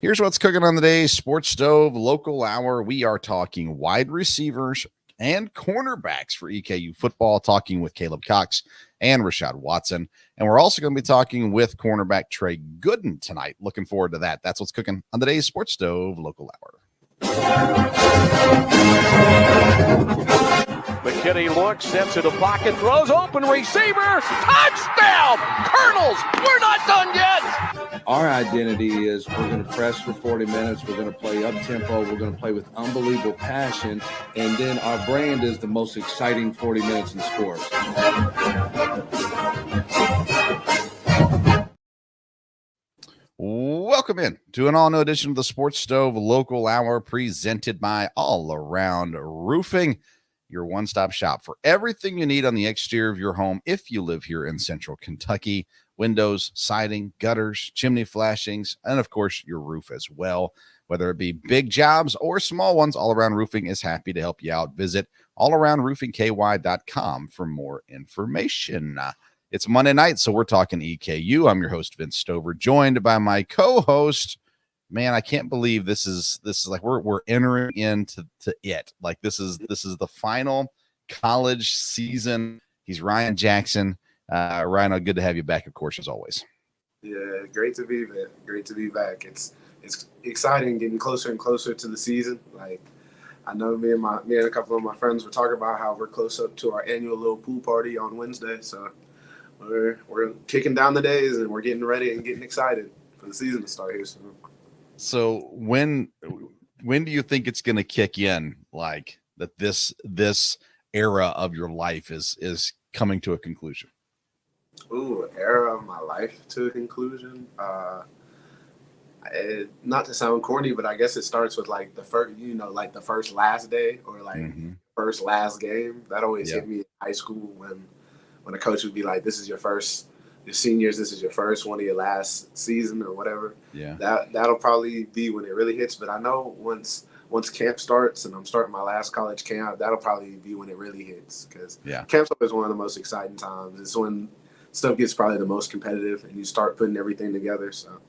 Here's what's cooking on the day Sports Stove Local Hour. We are talking wide receivers and cornerbacks for EKU football, talking with Caleb Cox and Rashad Watson. And we're also going to be talking with cornerback Tre Goodin tonight. Looking forward to that. That's what's cooking on the day's Sports Stove Local Hour. McKinney looks, steps into pocket, throws, open receiver, touchdown! Colonels, we're not done yet! Our identity is we're going to press for 40 minutes, we're going to play up-tempo, we're going to play with unbelievable passion, and then our brand is the most exciting 40 minutes in sports. Welcome in to an all-new edition of the Sports Stove Local Hour presented by All Around Roofing, your one-stop shop for everything you need on the exterior of your home if you live here in Central Kentucky. Windows, siding, gutters, chimney flashings, and of course, your roof as well. Whether it be big jobs or small ones, All Around Roofing is happy to help you out. Visit allaroundroofingky.com for more information. It's Monday night, so we're talking EKU. I'm your host, Vince Stover, joined by my co-host. Man, I can't believe this is like we're entering into it. Like this is the final college season. He's Ryan Jackson. Ryan, good to have you back, of course, as always. Yeah, great to be back. It's exciting, getting closer and closer to the season. Like I know me and a couple of my friends were talking about how we're close up to our annual little pool party on Wednesday. So we're kicking down the days and we're getting ready and getting excited for the season to start here soon. So when do you think it's going to kick in? Like that this era of your life is coming to a conclusion? Ooh, era of my life to a conclusion. Not to sound corny, but I guess it starts with like the first last day or like first last game. That always hit me in high school when a coach would be like, "This is your seniors. This is your first one of your last season or whatever." Yeah, that'll probably be when it really hits. But I know once camp starts and I'm starting my last college camp, that'll probably be when it really hits because camp's always one of the most exciting times. It's when stuff gets probably the most competitive and you start putting everything together. So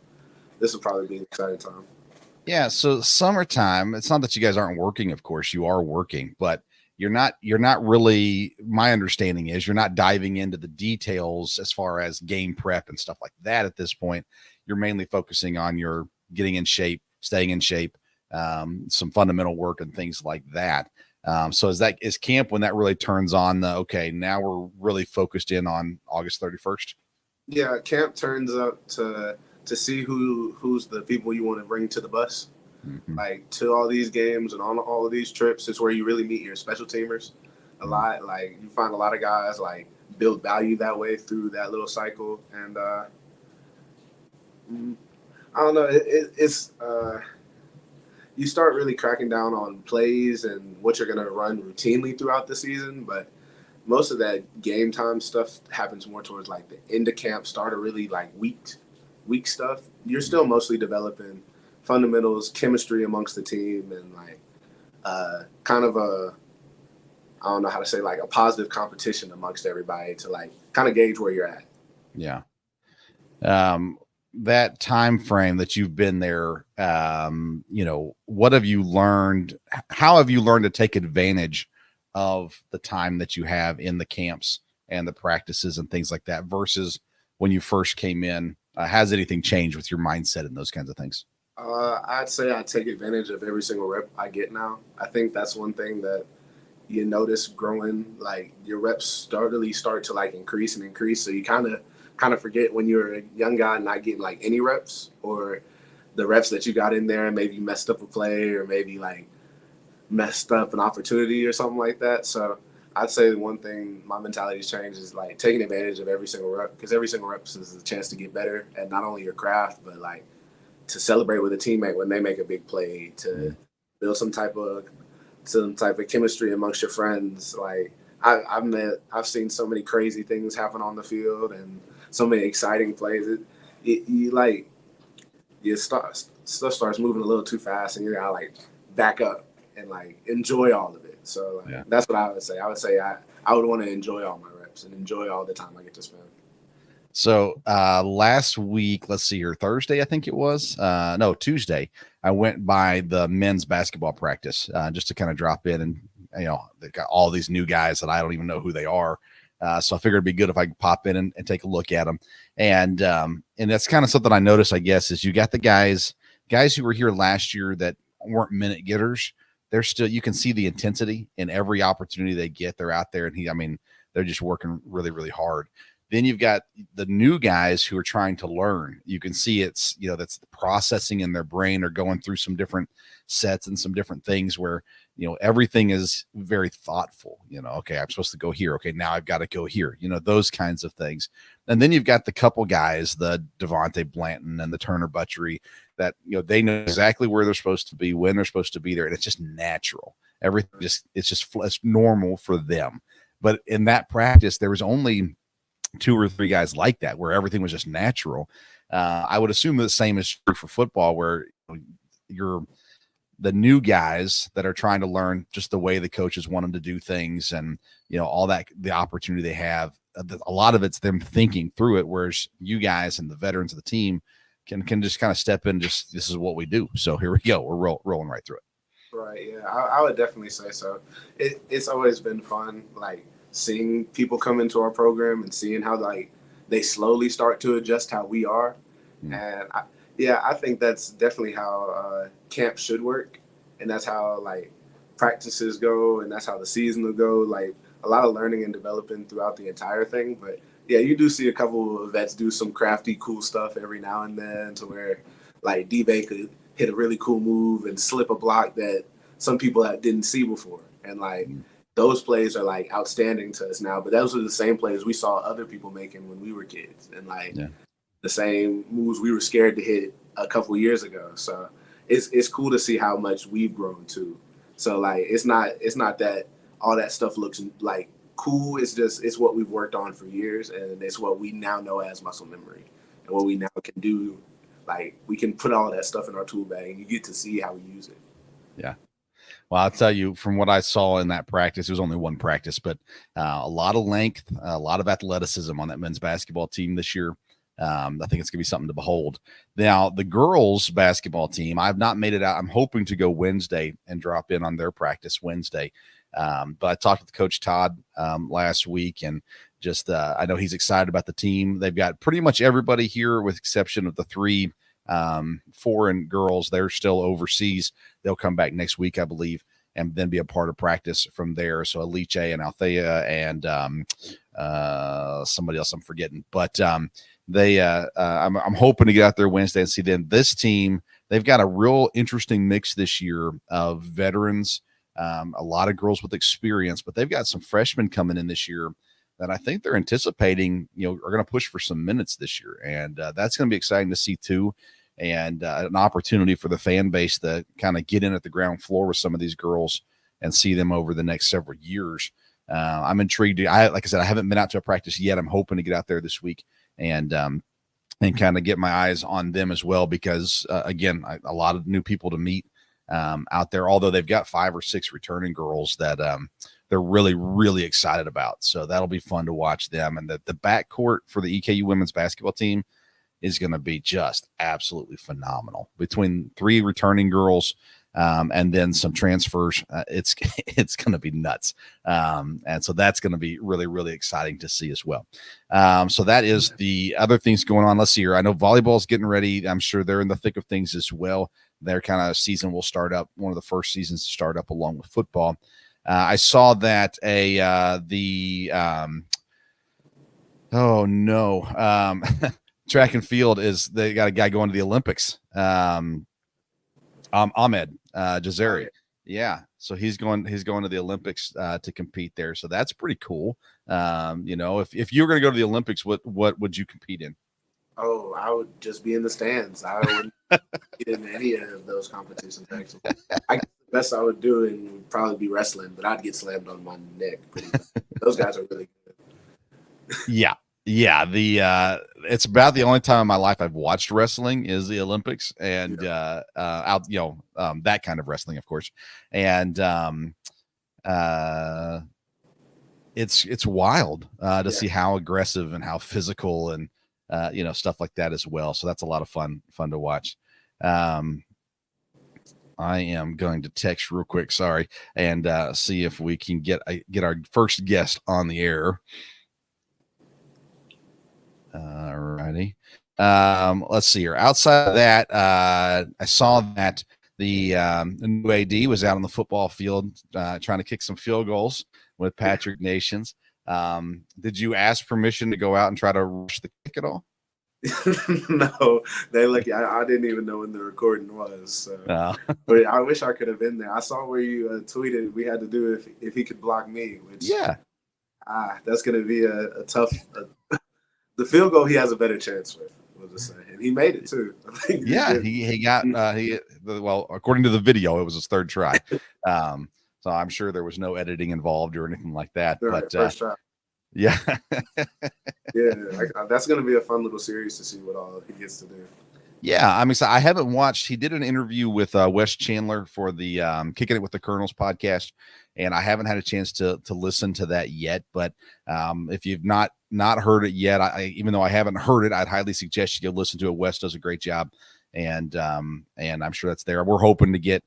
this will probably be an exciting time. Yeah. So summertime, it's not that you guys aren't working. Of course you are working, but you're not really, my understanding is you're not diving into the details as far as game prep and stuff like that at this point. You're mainly focusing on your getting in shape, staying in shape, some fundamental work and things like that. So is camp when that really turns on okay, now we're really focused in on August 31st? Yeah, camp turns up to see who's the people you want to bring to the bus. Like to all these games and on all of these trips, it's where you really meet your special teamers a lot. Like you find a lot of guys like build value that way through that little cycle. And I don't know, it's you start really cracking down on plays and what you're going to run routinely throughout the season. But most of that game time stuff happens more towards like the end of camp, start of really like week stuff. You're still mostly developing fundamentals, chemistry amongst the team, and like kind of I don't know how to say, like a positive competition amongst everybody to like kind of gauge where you're at. Yeah. That time frame that you've been there, what have you learned? How have you learned to take advantage of the time that you have in the camps and the practices and things like that versus when you first came in? Has anything changed with your mindset and those kinds of things? I'd say I take advantage of every single rep I get now. I think that's one thing that you notice growing, like your reps start to like increase and increase. So you kind of forget when you're a young guy not getting like any reps, or the reps that you got in there and maybe you messed up a play or maybe like messed up an opportunity or something like that. So I'd say the one thing my mentality's changed is like taking advantage of every single rep, because every single rep is a chance to get better at not only your craft, but like to celebrate with a teammate when they make a big play, to build some type of chemistry amongst your friends. Like I've seen so many crazy things happen on the field and so many exciting plays. Stuff starts moving a little too fast and you gotta like back up and like enjoy all of it. So that's what I would say. I would say I would want to enjoy all my reps and enjoy all the time I get to spend. So last week, let's see here, Thursday, I think it was. No, Tuesday, I went by the men's basketball practice just to kind of drop in, and they've got all these new guys that I don't even know who they are. So I figured it'd be good if I could pop in and take a look at them. And that's kind of something I noticed, I guess, is you got the guys who were here last year that weren't minute getters. They're still, you can see the intensity in every opportunity they get. They're out there, and they're just working really, really hard. Then you've got the new guys who are trying to learn. You can see it's, that's the processing in their brain, or going through some different sets and some different things where, everything is very thoughtful. Okay, I'm supposed to go here. Okay, now I've got to go here, those kinds of things. And then you've got the couple guys, the Devontae Blanton and the Turner Butchery, that, they know exactly where they're supposed to be, when they're supposed to be there. And it's just natural. Everything it's normal for them. But in that practice, there was only 2 or 3 guys like that, where everything was just natural. I would assume the same is true for football, where you're the new guys that are trying to learn just the way the coaches want them to do things, and all that, the opportunity they have. A lot of it's them thinking through it, whereas you guys and the veterans of the team can just kind of step in. Just, this is what we do, so here we go. We're rolling right through it. Right. Yeah, I would definitely say so. It's always been fun, like seeing people come into our program and seeing how they slowly start to adjust how we are. And I think that's definitely how camp should work, and that's how practices go, and that's how the season will go. Like, a lot of learning and developing throughout the entire thing. But yeah, you do see a couple of vets do some crafty, cool stuff every now and then, to where D-Bay could hit a really cool move and slip a block that some people didn't see before, and those plays are outstanding to us now. But those are the same plays we saw other people making when we were kids, and the same moves we were scared to hit a couple of years ago. So it's cool to see how much we've grown too. So it's not that all that stuff looks cool. It's what we've worked on for years, and it's what we now know as muscle memory, and what we now can do. We can put all that stuff in our tool bag, and you get to see how we use it. Yeah. Well, I'll tell you, from what I saw in that practice, it was only one practice, but a lot of length, a lot of athleticism on that men's basketball team this year. I think it's going to be something to behold. Now, the girls basketball team, I've not made it out. I'm hoping to go Wednesday and drop in on their practice Wednesday. But I talked with Coach Todd last week, and just I know he's excited about the team. They've got pretty much everybody here, with exception of the 3 foreign girls. They're still overseas. They'll come back next week, I believe, and then be a part of practice from there. So Alice and Althea and somebody else I'm forgetting, but I'm hoping to get out there Wednesday and see them. This team, they've got a real interesting mix this year of veterans, a lot of girls with experience, but they've got some freshmen coming in this year that I think they're anticipating, are going to push for some minutes this year. And that's going to be exciting to see too. And an opportunity for the fan base to kind of get in at the ground floor with some of these girls and see them over the next several years. I'm intrigued. Like I said, I haven't been out to a practice yet. I'm hoping to get out there this week and kind of get my eyes on them as well, because again, a lot of new people to meet out there, although they've got 5 or 6 returning girls that they're really, really excited about. So that'll be fun to watch them. And the backcourt for the EKU women's basketball team is going to be just absolutely phenomenal. Between 3 returning girls and then some transfers, it's going to be nuts. And so that's going to be really, really exciting to see as well. So that is the other things going on. Let's see here. I know volleyball's getting ready. I'm sure they're in the thick of things as well. Their kind of season will start up, one of the first seasons to start up along with football. I saw that track and field they got a guy going to the Olympics. Ahmed Jazari. Yeah. So he's going to the Olympics to compete there. So that's pretty cool. If you were going to go to the Olympics, what would you compete in? Oh, I would just be in the stands. I wouldn't get in any of those competitions, actually. I guess the best I would do would probably be wrestling, but I'd get slammed on my neck pretty much. Those guys are really good. Yeah. Yeah. It's about the only time in my life I've watched wrestling is the Olympics, and that kind of wrestling, of course. And it's wild to see how aggressive and how physical and stuff like that as well. So that's a lot of fun to watch. I am going to text real quick, sorry, and see if we can get our first guest on the air. All righty. Let's see here. Outside of that, I saw that the new AD was out on the football field trying to kick some field goals with Patrick Nations. Did you ask permission to go out and try to rush the kick at all? No, they look. I didn't even know when the recording was. So. But I wish I could have been there. I saw where you tweeted we had to do if he could block me. Which that's going to be a tough. The field goal he has a better chance with. We'll just say, and he made it too. He got well, according to the video, it was his third try. So I'm sure there was no editing involved or anything like that. Right, but first try. Yeah. That's going to be a fun little series to see what all he gets to do. Yeah, I'm excited. I haven't watched. He did an interview with Wes Chandler for the Kicking It with the Colonels podcast, and I haven't had a chance to listen to that yet. But if you've not heard it yet, even though I haven't heard it, I'd highly suggest you go listen to it. Wes does a great job, and I'm sure that's there. We're hoping to get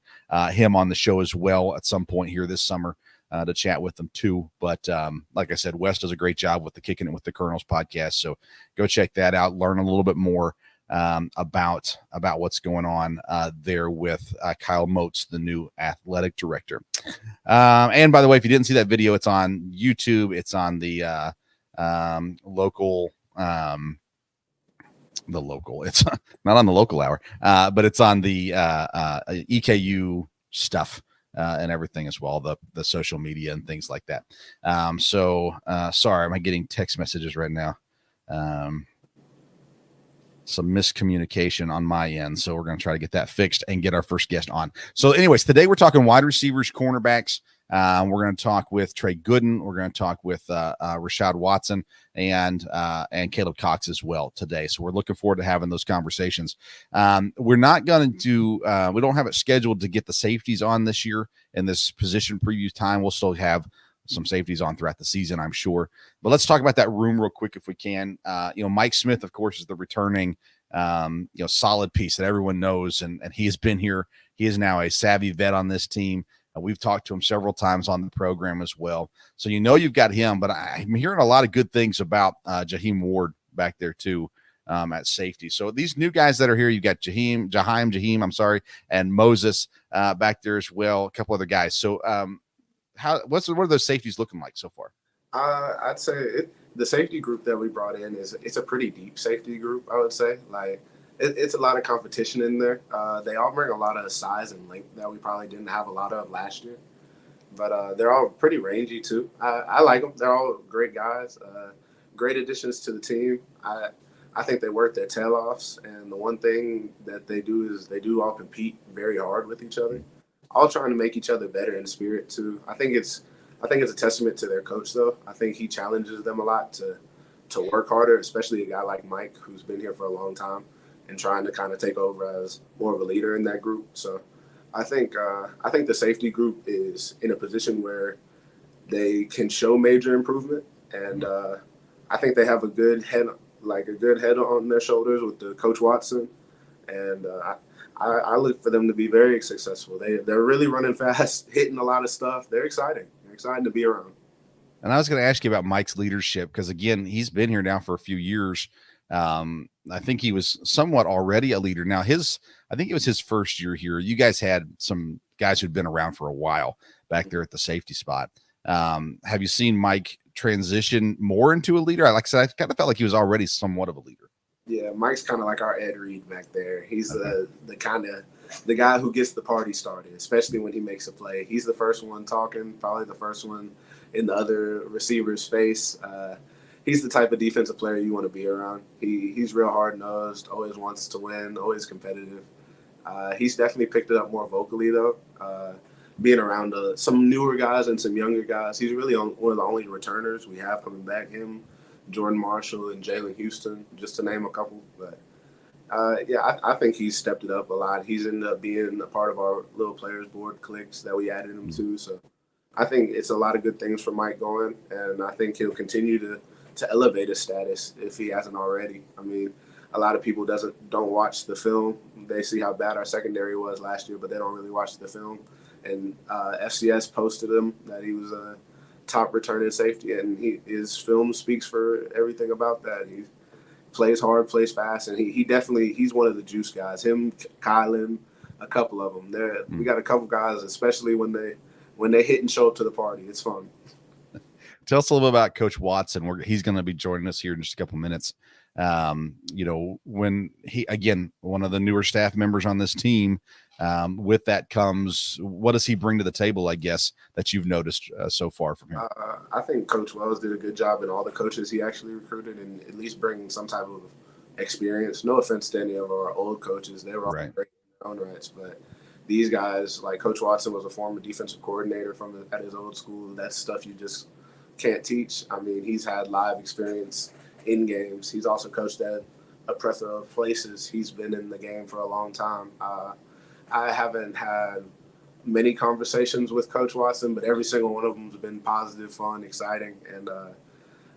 him on the show as well at some point here this summer. To chat with them too. But like I said, Wes does a great job with the Kicking It with the Colonels podcast. So go check that out, learn a little bit more about what's going on there with Kyle Moats, the new athletic director. And by the way, if you didn't see that video, it's on YouTube. It's on the local, it's not on the local hour, but it's on the EKU stuff. And everything as well, the social media and things like that. Sorry, am I getting text messages right now? Some miscommunication on my end. So we're going to try to get that fixed and get our first guest on. So anyways, today we're talking wide receivers, cornerbacks. We're going to talk with Tre Goodin. We're going to talk with Rashad Watson and Caleb Cox as well today. So we're looking forward to having those conversations. We're not going to we don't have it scheduled to get the safeties on this year in this position preview time. We'll still have some safeties on throughout the season, I'm sure. But let's talk about that room real quick if we can. Mike Smith, of course, is the returning solid piece that everyone knows, and he has been here. He is now a savvy vet on this team. We've talked to him several times on the program as well. So you've got him, but I'm hearing a lot of good things about Jaheim Ward back there too at safety. So these new guys that are here, you've got Jaheim, and Moses back there as well, a couple other guys. So what are those safeties looking like so far? I'd say the safety group that we brought in it's a pretty deep safety group, I would say. Like it's a lot of competition in there. They all bring a lot of size and length that we probably didn't have a lot of last year. But they're all pretty rangy too. I like them. They're all great guys, great additions to the team. I think they work their tail offs, and the one thing that they do is they do all compete very hard with each other, all trying to make each other better in spirit too. I think it's a testament to their coach though. I think he challenges them a lot to work harder, especially a guy like Mike who's been here for a long time and trying to kind of take over as more of a leader in that group. So I think the safety group is in a position where they can show major improvement, and I think they have a good head on their shoulders with the Coach Watson, and I look for them to be very successful. They're really running fast, hitting a lot of stuff. They're exciting. They're exciting to be around. And I was going to ask you about Mike's leadership because again, he's been here now for a few years. I think he was somewhat already a leader. Now I think it was his first year here. You guys had some guys who'd been around for a while back there at the safety spot. Have you seen Mike transition more into a leader? Like I said, I kind of felt like he was already somewhat of a leader. Yeah, Mike's kind of like our Ed Reed back there. He's the guy who gets the party started, especially when he makes a play. He's the first one talking, probably the first one in the other receiver's face. He's the type of defensive player you want to be around. He's real hard-nosed, always wants to win, always competitive. He's definitely picked it up more vocally, though, being around some newer guys and some younger guys. He's really one of the only returners we have coming back, him, Jordan Marshall, and Jalen Houston, just to name a couple. But, I think he's stepped it up a lot. He's ended up being a part of our little players board cliques that we added him to. So I think it's a lot of good things for Mike going, and I think he'll continue to elevate his status if he hasn't already. I mean, a lot of people don't watch the film. They see how bad our secondary was last year, but they don't really watch the film. And FCS posted him that he was a top returning safety, and his film speaks for everything about that. He plays hard, plays fast, and he's one of the juice guys. Him, Kylan, a couple of them. We got a couple guys, especially when they hit and show up to the party. It's fun. Tell us a little bit about Coach Watson. He's going to be joining us here in just a couple minutes. When one of the newer staff members on this team, with that comes, what does he bring to the table, I guess, that you've noticed so far from him? I think Coach Wells did a good job, and all the coaches he actually recruited, and at least bringing some type of experience. No offense to any of our old coaches. They were all great in their own rights, but these guys, like Coach Watson was a former defensive coordinator at his old school. That's stuff you just can't teach. I mean, he's had live experience in games. He's also coached at a plethora of places. He's been in the game for a long time. I haven't had many conversations with Coach Watson, but every single one of them has been positive, fun, exciting. And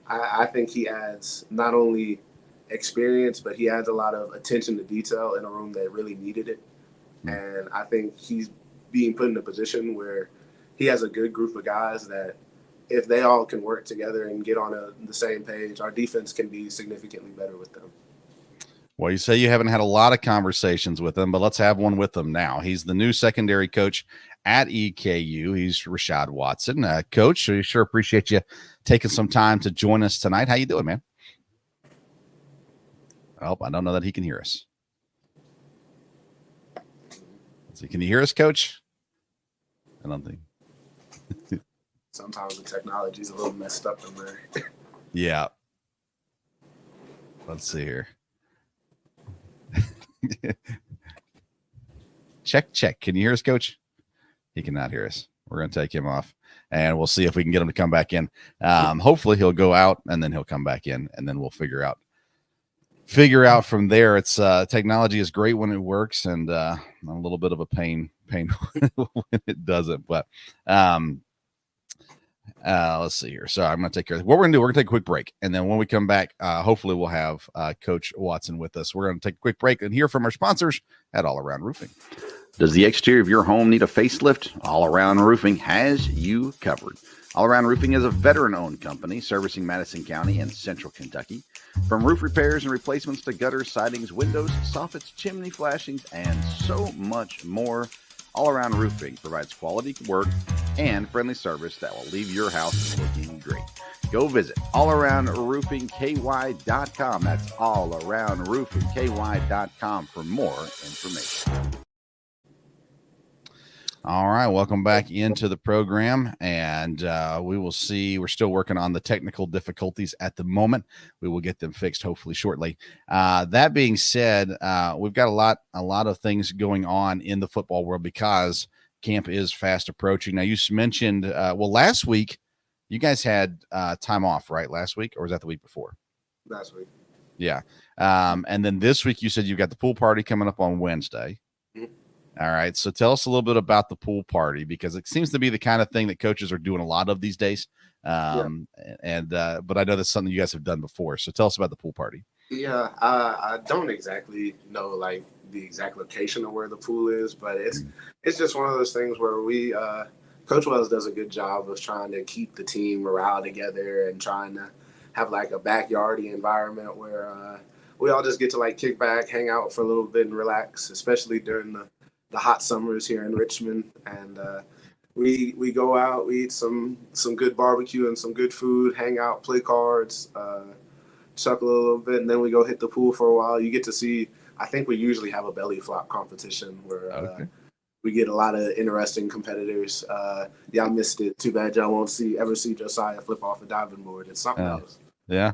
I think he adds not only experience, but he adds a lot of attention to detail in a room that really needed it. And I think he's being put in a position where he has a good group of guys that if they all can work together and get on the same page, our defense can be significantly better with them. Well, you say you haven't had a lot of conversations with him, but let's have one with him now. He's the new secondary coach at EKU. He's Rashad Watson. Coach, we sure appreciate you taking some time to join us tonight. How you doing, man? Oh, I don't know that he can hear us. Let's see, can you hear us, Coach? I don't think. Sometimes the technology is a little messed up in there. Yeah. Let's see here. Check. Can you hear us, Coach? He cannot hear us. We're going to take him off, and we'll see if we can get him to come back in. Hopefully he'll go out, and then he'll come back in, and then we'll figure out from there. It's technology is great when it works, and a little bit of a pain when it doesn't. But let's see here. So I'm going to take care of this. What we're going to do, we're going to take a quick break. And then when we come back, hopefully we'll have Coach Watson with us. We're going to take a quick break and hear from our sponsors at All Around Roofing. Does the exterior of your home need a facelift? All Around Roofing has you covered. All Around Roofing is a veteran-owned company servicing Madison County and Central Kentucky. From roof repairs and replacements to gutters, sidings, windows, soffits, chimney flashings, and so much more, All Around Roofing provides quality work and friendly service that will leave your house looking great. Go visit allaroundroofingky.com. That's allaroundroofingky.com for more information. All right, welcome back into the program, and we will see. We're still working on the technical difficulties at the moment. We will get them fixed hopefully shortly. That being said, we've got a lot of things going on in the football world because camp is fast approaching. Now, you mentioned, last week you guys had time off, right? Last week, or was that the week before? Last week. Yeah. And then this week you said you've got the pool party coming up on Wednesday. Mm-hmm. All right. So tell us a little bit about the pool party, because it seems to be the kind of thing that coaches are doing a lot of these days. But I know that's something you guys have done before. So tell us about the pool party. Yeah. I don't exactly know like the exact location of where the pool is, but it's just one of those things where Coach Wells does a good job of trying to keep the team morale together and trying to have like a backyardy environment where we all just get to like kick back, hang out for a little bit and relax, especially during the hot summers here in Richmond. And we go out, we eat some good barbecue and some good food, hang out, play cards, chuckle a little bit, and then we go hit the pool for a while. You get to see, I think we usually have a belly flop competition where we get a lot of interesting competitors. Y'all missed it. Too bad y'all won't ever see Josiah flip off a diving board. It's something else. Yeah.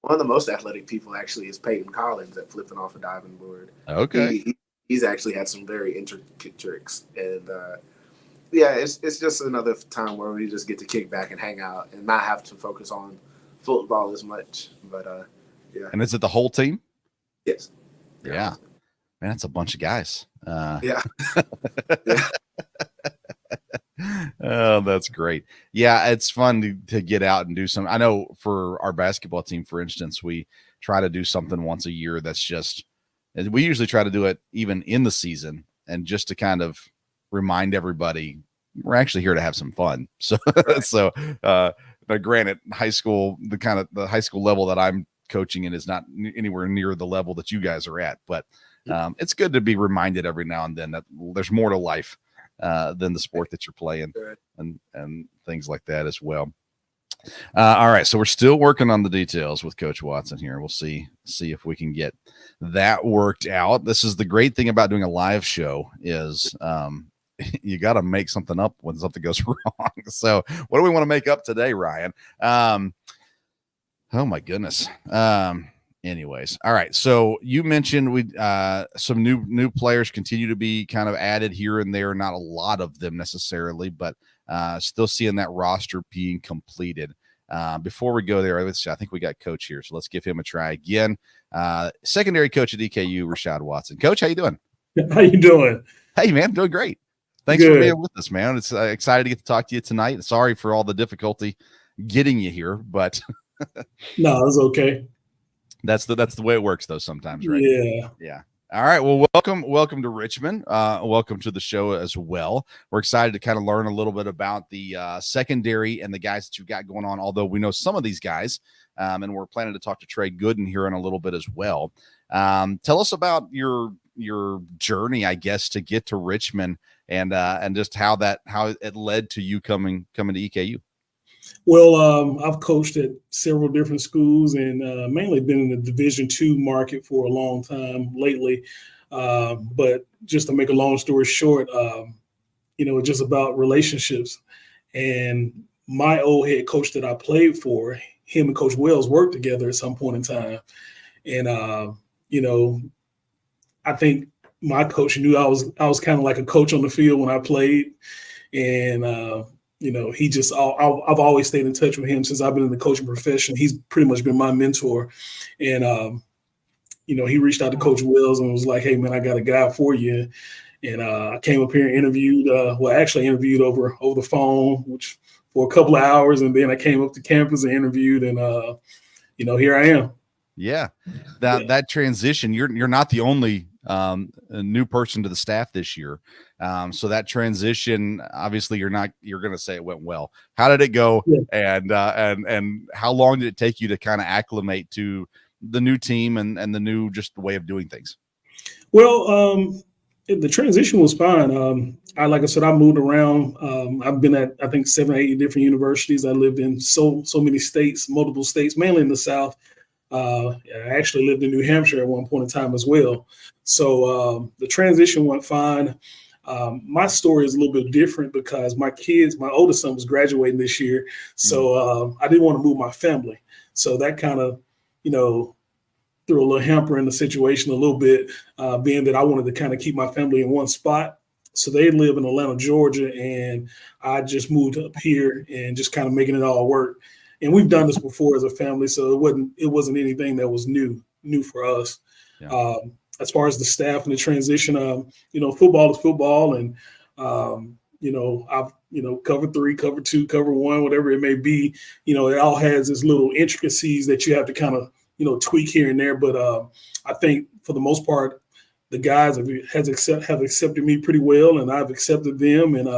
One of the most athletic people actually is Peyton Collins at flipping off a diving board. Okay. He's actually had some very intricate tricks. And, it's just another time where we just get to kick back and hang out and not have to focus on football as much. But, yeah. And is it the whole team? Yes. Yeah. Man, that's a bunch of guys. Yeah. Oh, Oh, that's great. Yeah, it's fun to get out and do some. I know for our basketball team, for instance, we try to do something once a year that's just, we usually try to do it even in the season, and just to kind of remind everybody we're actually here to have some fun. So, but granted, high school, the high school level that I'm coaching in is not anywhere near the level that you guys are at, but it's good to be reminded every now and then that there's more to life than the sport that you're playing, and things like that as well. All right, so we're still working on the details with Coach Watson here. We'll see if we can get that worked out. This is the great thing about doing a live show is you got to make something up when something goes wrong. So what do we want to make up today, Ryan? Oh my goodness. Anyways, all right. So you mentioned we some new players continue to be kind of added here and there. Not a lot of them necessarily, but still seeing that roster being completed. Before we go there, I think we got Coach here, so let's give him a try again. Secondary coach at EKU, Rashad Watson. Coach, how you doing? How you doing? Hey, man, doing great. Thanks for being with us, man. It's excited to get to talk to you tonight. Sorry for all the difficulty getting you here, but no, it's okay. That's the way it works, though. Sometimes, right? Yeah. All right. Well, welcome to Richmond. Welcome to the show as well. We're excited to kind of learn a little bit about the secondary and the guys that you've got going on. Although we know some of these guys, and we're planning to talk to Tre Goodin here in a little bit as well. Tell us about your journey, I guess, to get to Richmond, and just how it led to you coming to EKU. Well, I've coached at several different schools and mainly been in the Division II market for a long time lately. But just to make a long story short, it's just about relationships. And my old head coach that I played for, him and Coach Wells worked together at some point in time. And, I think my coach knew I was kind of like a coach on the field when I played. And, I've always stayed in touch with him since I've been in the coaching profession. He's pretty much been my mentor. And, he reached out to Coach Wells and was like, hey, man, I got a guy for you. And I came up here and interviewed, interviewed over the phone, which for a couple of hours. And then I came up to campus and interviewed, and, here I am. Yeah. That transition, you're not the only a new person to the staff this year. So that transition, obviously you're going to say it went well. How did it go? Yeah. And how long did it take you to kind of acclimate to the new team and the new just way of doing things? Well, the transition was fine. Like I said, I moved around. I've been at, I think, 7 or 8 different universities. I lived in so many states, multiple states, mainly in the South. I actually lived in New Hampshire at one point in time as well. So the transition went fine. My story is a little bit different because my oldest son was graduating this year. So I didn't want to move my family. So that kind of, threw a little hamper in the situation a little bit, being that I wanted to kind of keep my family in one spot. So they live in Atlanta, Georgia, and I just moved up here and just kind of making it all work. And we've done this before as a family, so it wasn't anything that was new for us. Yeah. As far as the staff and the transition, football is football, and I've cover 3, cover 2, cover 1, whatever it may be. It all has its little intricacies that you have to kind of tweak here and there. But I think for the most part, the guys have accepted me pretty well, and I've accepted them. And,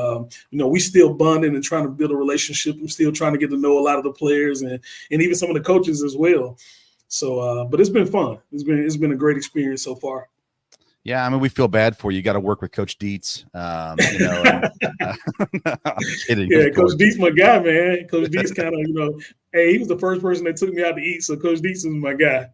we still bonding and trying to build a relationship. I'm still trying to get to know a lot of the players and even some of the coaches as well. So, but it's been fun. It's been a great experience so far. Yeah, I mean, we feel bad for you. You got to work with Coach Dietz. I'm kidding. Yeah, Coach Dietz, my guy, man. Coach Dietz kind of, hey, he was the first person that took me out to eat, so Coach Dietz is my guy.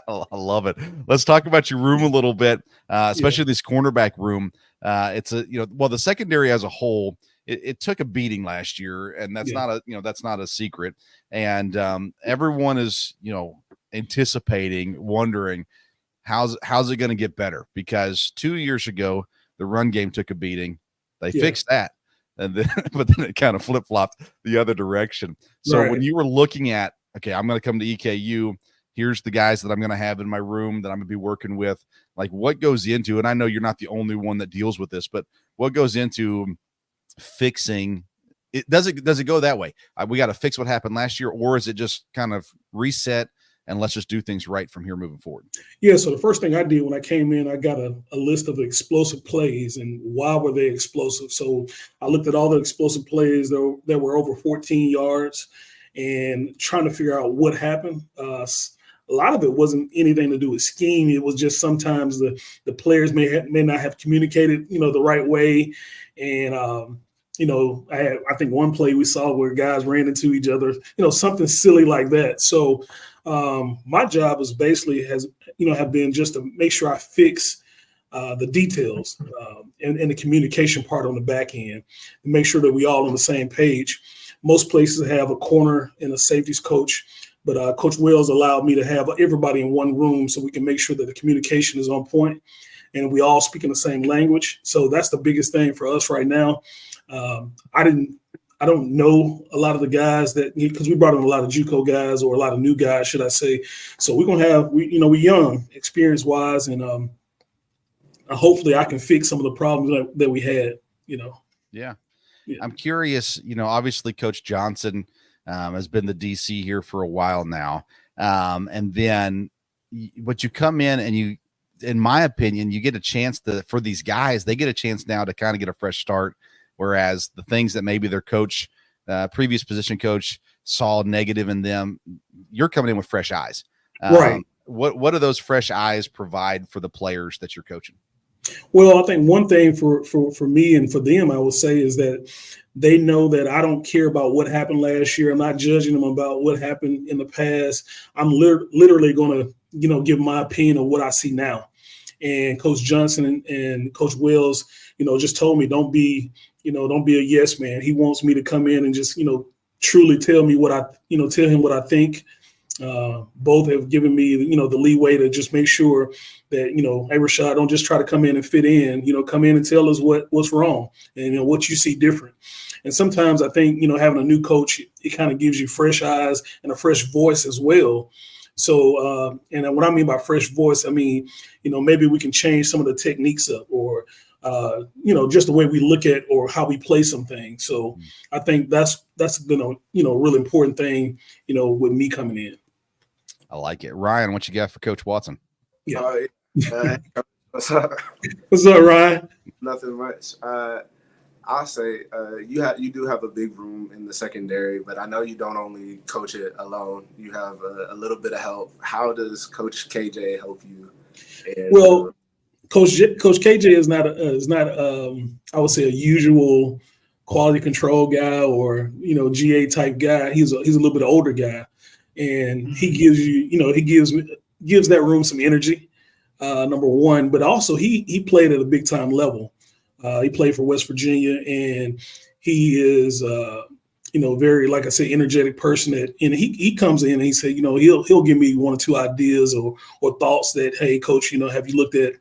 I love it. Let's talk about your room a little bit, especially this cornerback room. It's the secondary as a whole, it took a beating last year, and that's not a secret. And everyone is, anticipating, wondering, how's it going to get better? Because 2 years ago, the run game took a beating. They fixed that. And then, but then it kind of flip-flopped the other direction. So when you were looking at, okay, I'm going to come to EKU, here's the guys that I'm going to have in my room that I'm going to be working with, like what goes into, and I know you're not the only one that deals with this, but what goes into fixing it? Does it go that way? We got to fix what happened last year, or is it just kind of reset and let's just do things right from here moving forward? Yeah, so the first thing I did when I came in, I got a list of explosive plays and why were they explosive. So I looked at all the explosive plays that were over 14 yards and trying to figure out what happened. A lot of it wasn't anything to do with scheme. It was just sometimes the players may not have communicated, the right way. And, I think one play we saw where guys ran into each other, something silly like that. So my job is basically have been just to make sure I fix the details and the communication part on the back end and make sure that we all on the same page. Most places have a corner and a safeties coach, but Coach Wells allowed me to have everybody in one room so we can make sure that the communication is on point and we all speak in the same language. So that's the biggest thing for us right now. I don't know a lot of the guys because we brought in a lot of JUCO guys or a lot of new guys, should I say. So we're going to have, we're young, experience wise, and hopefully I can fix some of the problems that we had, Yeah. I'm curious, obviously Coach Johnson has been the DC here for a while now. And then but you come in and in my opinion, you get a chance for these guys, they get a chance now to kind of get a fresh start. Whereas the things that maybe their coach, previous position coach, saw negative in them, you're coming in with fresh eyes. Right. What do those fresh eyes provide for the players that you're coaching? Well, I think one thing for me and for them, I would say, is that they know that I don't care about what happened last year. I'm not judging them about what happened in the past. I'm literally going to, give my opinion of what I see now. And Coach Johnson and Coach Wells, just told me, don't be a yes man. He wants me to come in and just, truly tell me tell him what I think. Both have given me, the leeway to just make sure that, hey, Rashad, don't just try to come in and fit in, come in and tell us what's wrong and what you see different. And sometimes I think, having a new coach, it kind of gives you fresh eyes and a fresh voice as well. So, and what I mean by fresh voice, I mean, maybe we can change some of the techniques up or, just the way we look at or how we play some things. So I think that's been a, really important thing, with me coming in. I like it. Ryan, what you got for Coach Watson? Yeah. What's up? What's up, Ryan? Nothing much. I'll say you do have a big room in the secondary, but I know you don't only coach it alone. You have a little bit of help. How does Coach KJ help you? Well, Coach KJ is not I would say a usual quality control guy or GA type guy. He's a little bit older guy, and he gives gives that room some energy. Number one, but also he played at a big time level. He played for West Virginia, and he is very, like I said, energetic person. And he comes in and he said, he'll give me one or two ideas or thoughts that, hey, coach, have you looked at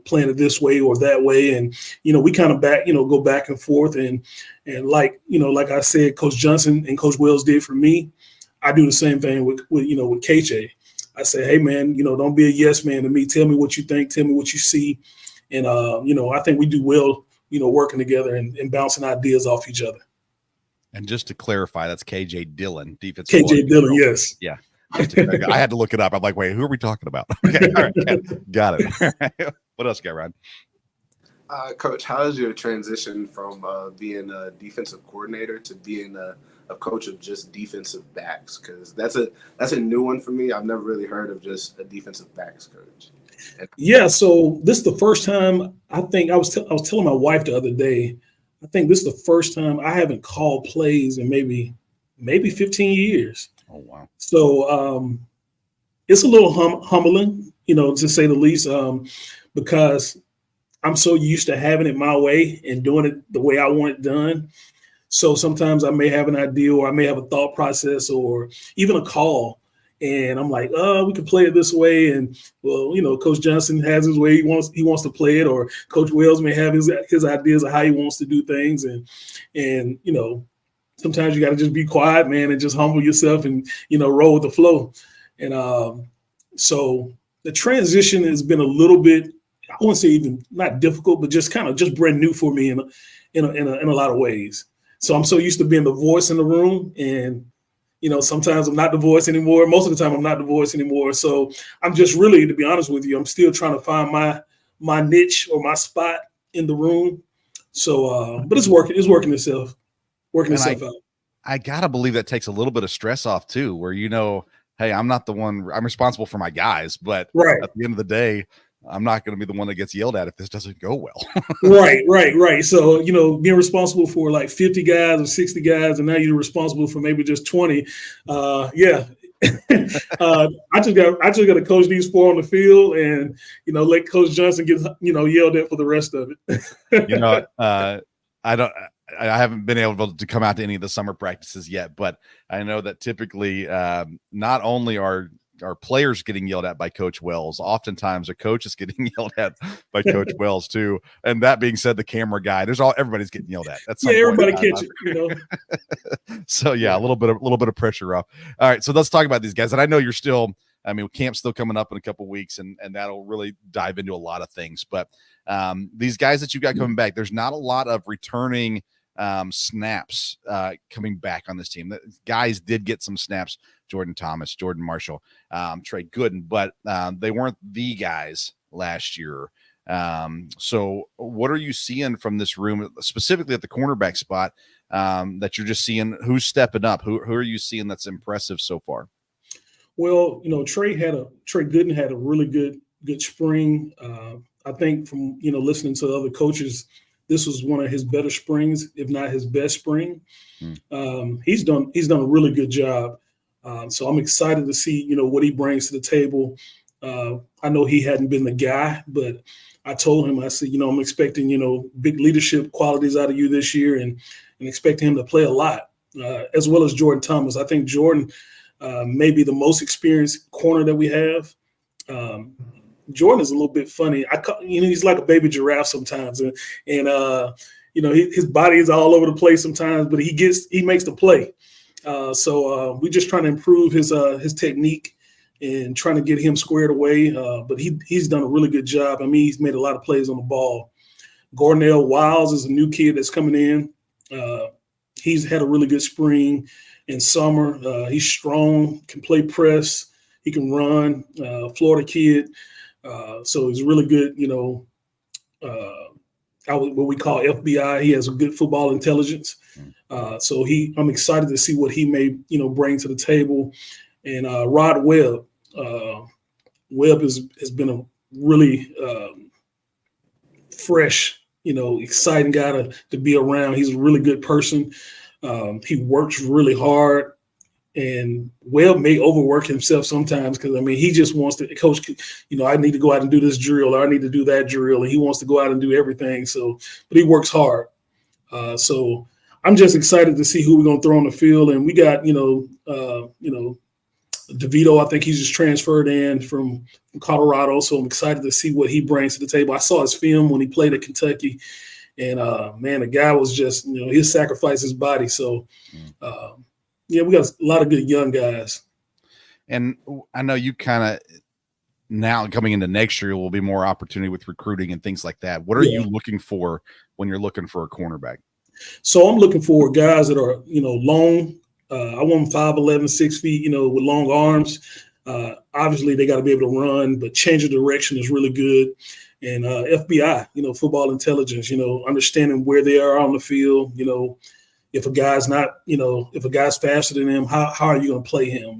playing it this way or that way? And we kind of go back and forth. And like I said, Coach Johnson and Coach Wells did for me. I do the same thing with KJ. I say, hey man, don't be a yes man to me. Tell me what you think. Tell me what you see. And I think we do well, working together and bouncing ideas off each other. And just to clarify, that's KJ Dillon, defense. KJ Dillon, yes. Yeah. I had to look it up. I'm like, wait, who are we talking about? Okay, all right, got it. What else you got, Ryan? Coach, how is your transition from being a defensive coordinator to being a coach of just defensive backs? Because that's a new one for me. I've never really heard of just a defensive backs coach. Yeah, so this is the first time. I think I was telling my wife the other day, I think this is the first time I haven't called plays in maybe 15 years. Oh, wow. So it's a little humbling, to say the least, because I'm so used to having it my way and doing it the way I want it done. So sometimes I may have an idea or I may have a thought process or even a call. And I'm like, we could play it this way. And, well, Coach Johnson has his way he wants to play it, or Coach Wells may have his ideas of how he wants to do things. And sometimes you got to just be quiet, man, and just humble yourself and, roll with the flow. And so the transition has been a little bit, I wouldn't say even not difficult, but just kind of just brand new for me in a lot of ways. So I'm so used to being the voice in the room, and sometimes I'm not the voice anymore. Most of the time I'm not the voice anymore. So I'm just really, to be honest with you, I'm still trying to find my niche or my spot in the room. So, but it's working itself out. I gotta believe that takes a little bit of stress off too, where hey, I'm not the one. I'm responsible for my guys, but right. At the end of the day, I'm not going to be the one that gets yelled at if this doesn't go well. Right. So, being responsible for like 50 guys or 60 guys, and now you're responsible for maybe just 20. Yeah. I just got to coach these 4 on the field, and let Coach Johnson get yelled at for the rest of it. I haven't been able to come out to any of the summer practices yet, but I know that typically not only are players getting yelled at by Coach Wells, oftentimes a coach is getting yelled at by Coach Wells too. And that being said, the camera guy, everybody's getting yelled at. That's everybody catch it, So yeah, a little bit of pressure off. All right, so let's talk about these guys. And I know you're still, camp's still coming up in a couple of weeks, and that'll really dive into a lot of things. But these guys that you got coming back, there's not a lot of returning snaps coming back on this team. The guys did get some snaps. Jordan Thomas, Jordan Marshall, Tre Goodin, but they weren't the guys last year. So what are you seeing from this room, specifically at the cornerback spot, that you're just seeing who's stepping up? Who are you seeing that's impressive so far? Well, Tre Goodin had a really good spring. I think from listening to the other coaches, this was one of his better springs, if not his best spring. He's done a really good job. So I'm excited to see, what he brings to the table. I know he hadn't been the guy, but I told him, I said, I'm expecting, big leadership qualities out of you this year, and expecting him to play a lot, as well as Jordan Thomas. I think Jordan may be the most experienced corner that we have. Jordan is a little bit funny. He's like a baby giraffe sometimes, and his body is all over the place sometimes, but he makes the play. So we're just trying to improve his technique and trying to get him squared away. But he's done a really good job. He's made a lot of plays on the ball. Gornell Wiles is a new kid that's coming in. He's had a really good spring and summer. He's strong, can play press. He can run. Florida kid. So he's really good, what we call FBI. He has a good football intelligence. So I'm excited to see what he may, bring to the table. And Rod Webb. Webb has been a really fresh, exciting guy to be around. He's a really good person. He works really hard. And Webb may overwork himself sometimes because, he just wants to, coach, I need to go out and do this drill, or I need to do that drill. And he wants to go out and do everything. So, but he works hard. So I'm just excited to see who we're going to throw on the field. And we got, DeVito, I think he's just transferred in from Colorado. So I'm excited to see what he brings to the table. I saw his film when he played at Kentucky. And, the guy was just, he sacrificed his body. So, we got a lot of good young guys. And I know you kind of now coming into next year will be more opportunity with recruiting and things like that. What are you looking for when you're looking for a cornerback? So I'm looking for guys that are, long. I want them 5'11", 6 feet, with long arms. Obviously, they got to be able to run, but change of direction is really good. And FBI, football intelligence, understanding where they are on the field, if a guy's not, if a guy's faster than him, how are you going to play him?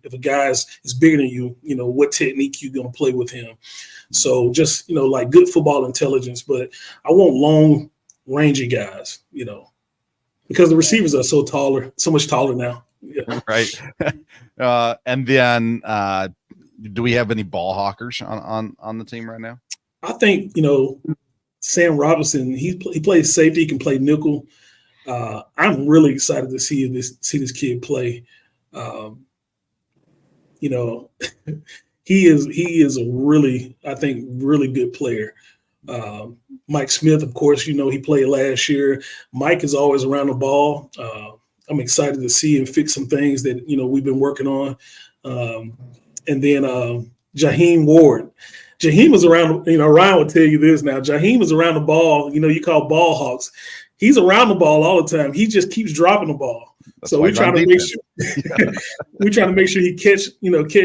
If a guy's is bigger than you, what technique you going to play with him? So just, like good football intelligence. But I want long, rangy guys, because the receivers are so much taller now. Yeah. Right. And then do we have any ball hawkers on the team right now? I think, Sam Robinson, he plays safety. He can play nickel. I'm really excited to see this kid play. He is a really, I think, really good player. Mike Smith, of course, he played last year. Mike is always around the ball. I'm excited to see him fix some things that, we've been working on. And then Jaheim Ward. Jaheim is around, Ryan will tell you this now. Jaheim is around the ball, you call ball hawks. He's around the ball all the time. He just keeps dropping the ball. That's so we're trying to make sure he catch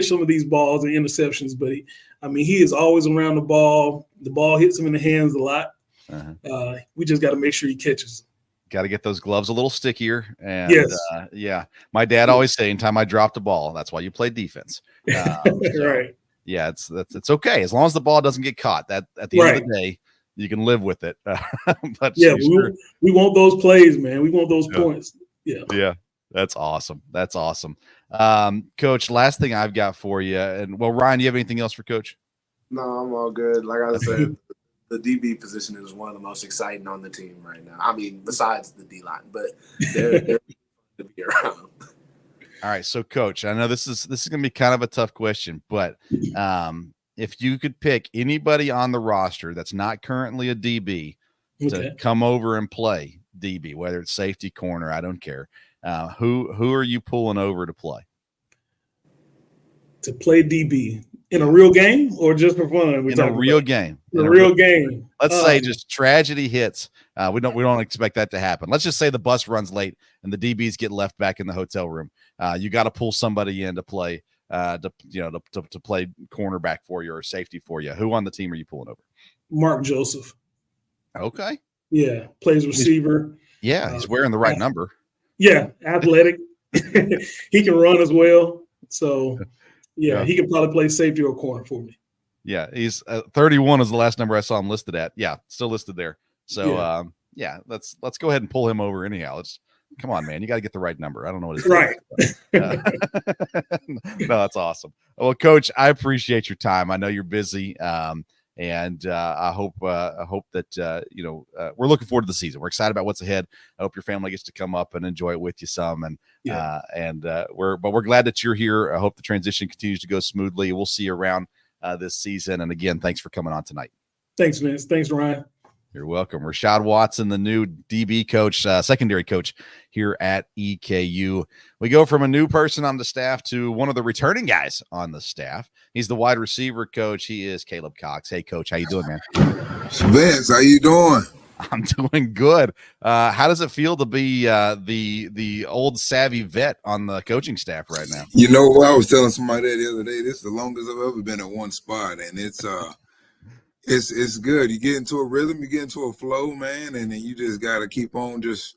some of these balls and interceptions. But he is always around the ball. The ball hits him in the hands a lot. We just got to make sure he catches. Got to get those gloves a little stickier. And yes. My dad always say, anytime I drop the ball, that's why you play defense. Right. Yeah, it's okay as long as the ball doesn't get caught. That at the end of the day, you can live with it. But we want those plays, man. We want those points. Yeah, that's awesome. That's awesome. Coach, last thing I've got for you, and Ryan, do you have anything else for Coach? No, I'm all good. Like I said, the DB position is one of the most exciting on the team right now. I mean, besides the D line, but they're to be around. All right, so Coach, I know this is going to be kind of a tough question, but if you could pick anybody on the roster that's not currently a DB to come over and play DB, whether it's safety, corner, I don't care, who are you pulling over to play? To play DB in a real game or just for fun? In a real game. In a real game. Let's say just tragedy hits. We don't expect that to happen. Let's just say the bus runs late and the DBs get left back in the hotel room. You got to pull somebody in to play to play cornerback for you or safety for you. Who on the team are you pulling over? Mark Joseph. Okay. Yeah, plays receiver. He's wearing the right number. Yeah, athletic. He can run as well. So, he can probably play safety or corner for me. Yeah, he's 31 is the last number I saw him listed at. Yeah, still listed there. So, let's go ahead and pull him over anyhow. Come on, man. You got to get the right number. I don't know what it is. Right. No, that's awesome. Well, Coach, I appreciate your time. I know you're busy. And I hope that we're looking forward to the season. We're excited about what's ahead. I hope your family gets to come up and enjoy it with you some. And we're glad that you're here. I hope the transition continues to go smoothly. We'll see you around this season. And again, thanks for coming on tonight. Thanks, Vince. Thanks, Ryan. You're welcome. Rashad Watson, the new DB coach, secondary coach here at EKU. We go from a new person on the staff to one of the returning guys on the staff. He's the wide receiver coach. He is Caleb Cox. Hey, Coach, how you doing, man? Vince, how you doing? I'm doing good. How does it feel to be the old savvy vet on the coaching staff right now? You know what? I was telling somebody that the other day. This is the longest I've ever been at one spot, and it's good. You get into a rhythm, you get into a flow, man, and then you just got to keep on just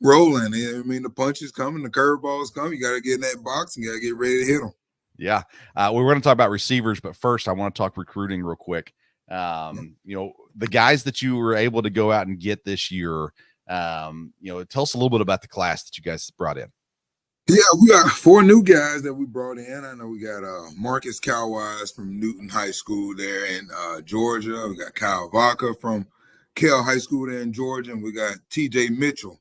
rolling. I mean, the punches coming, the curveballs come. You got to get in that box and got to get ready to hit them. Yeah. We're going to talk about receivers, but first I want to talk recruiting real quick. The guys that you were able to go out and get this year, tell us a little bit about the class that you guys brought in. Yeah, we got 4 new guys that we brought in. I know we got Marcus Cowwise from Newton High School there in Georgia. We got Kyle Vaca from Kell High School there in Georgia. And we got TJ Mitchell,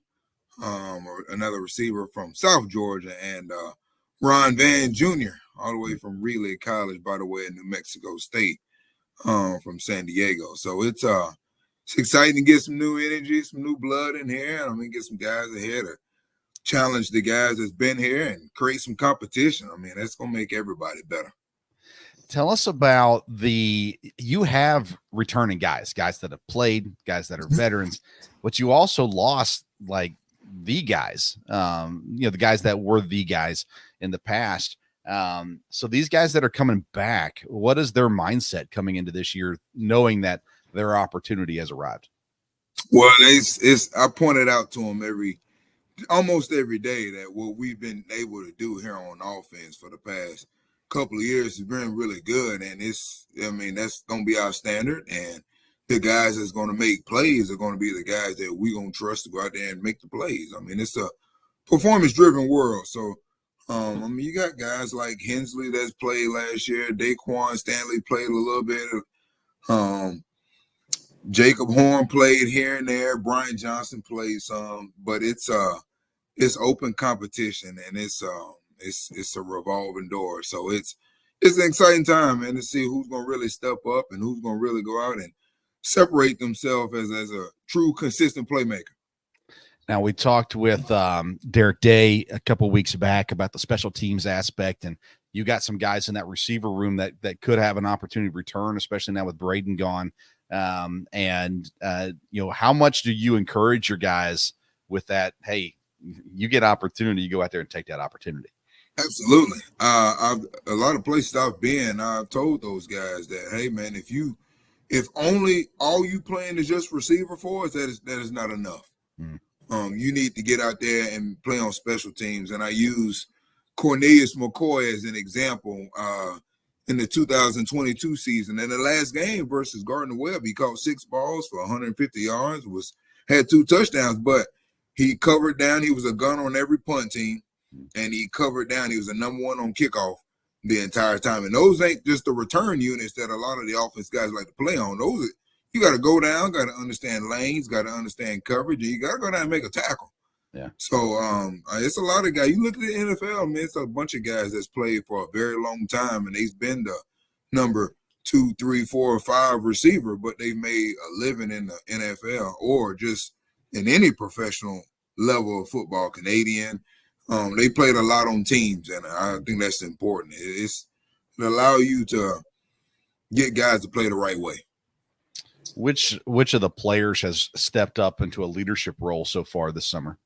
another receiver from South Georgia, and Ron Van Jr., all the way from Relay College, by the way, in New Mexico State, from San Diego. So it's exciting to get some new energy, some new blood in here. I mean, get some guys ahead to challenge the guys that's been here and create some competition. I mean, that's going to make everybody better. Tell us about you have returning guys that have played, guys that are veterans, but you also lost like the guys, the guys that were the guys in the past. So these guys that are coming back, what is their mindset coming into this year, knowing that their opportunity has arrived? Well, I pointed out to them almost every day that what we've been able to do here on offense for the past couple of years has been really good. And that's going to be our standard. And the guys that's going to make plays are going to be the guys that we're going to trust to go out there and make the plays. I mean, it's a performance-driven world. So, you got guys like Hensley that's played last year. Daquan Stanley played a little bit. Jacob Horn played here and there. Brian Johnson played some. But it's open competition, and it's a revolving door. So it's an exciting time, man, to see who's going to really step up and who's going to really go out and separate themselves as a true consistent playmaker. Now, we talked with Derek Day a couple of weeks back about the special teams aspect and You got some guys in that receiver room that could have an opportunity to return, especially now with Braden gone. How much do you encourage your guys with that? Hey, you get opportunity, you go out there and take that opportunity. Absolutely. A lot of places I've been, I've told those guys that, hey man, if only all you playing is just receiver for us, that is not enough. You need to get out there and play on special teams. And I use Cornelius McCoy as an example in the 2022 season. In the last game versus Gardner Webb, he caught 6 balls for 150 yards, had 2 touchdowns, but he covered down. He was a gun on every punt team, and he covered down. He was the number 1 on kickoff the entire time. And those ain't just the return units that a lot of the offense guys like to play on. Those are, you got to go down, got to understand lanes, got to understand coverage, and you got to go down and make a tackle. Yeah. So it's a lot of guys. You look at the NFL, man, it's a bunch of guys that's played for a very long time, and they've been the number 2, 3, 4, or 5 receiver, but they made a living in the NFL or just in any professional level of football, Canadian. They played a lot on teams, and I think that's important. It allow you to get guys to play the right way. Which of the players has stepped up into a leadership role so far this summer?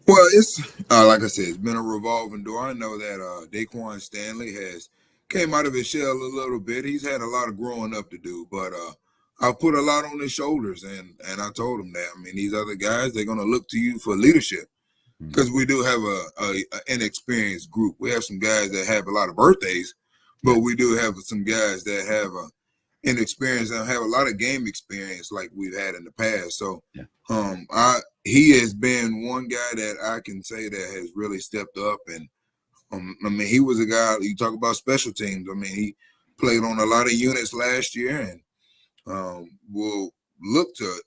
Well, it's like I said, it's been a revolving door. I know that Daquan Stanley has came out of his shell a little bit. He's had a lot of growing up to do, but I've put a lot on his shoulders, and I told him that. I mean, these other guys, they're going to look to you for leadership because we do have an inexperienced group. We have some guys that have a lot of birthdays, but we do have some guys that have inexperience and have a lot of game experience like we've had in the past. So he has been one guy that I can say that has really stepped up. And I mean, he was a guy, you talk about special teams. I mean, he played on a lot of units last year and will look to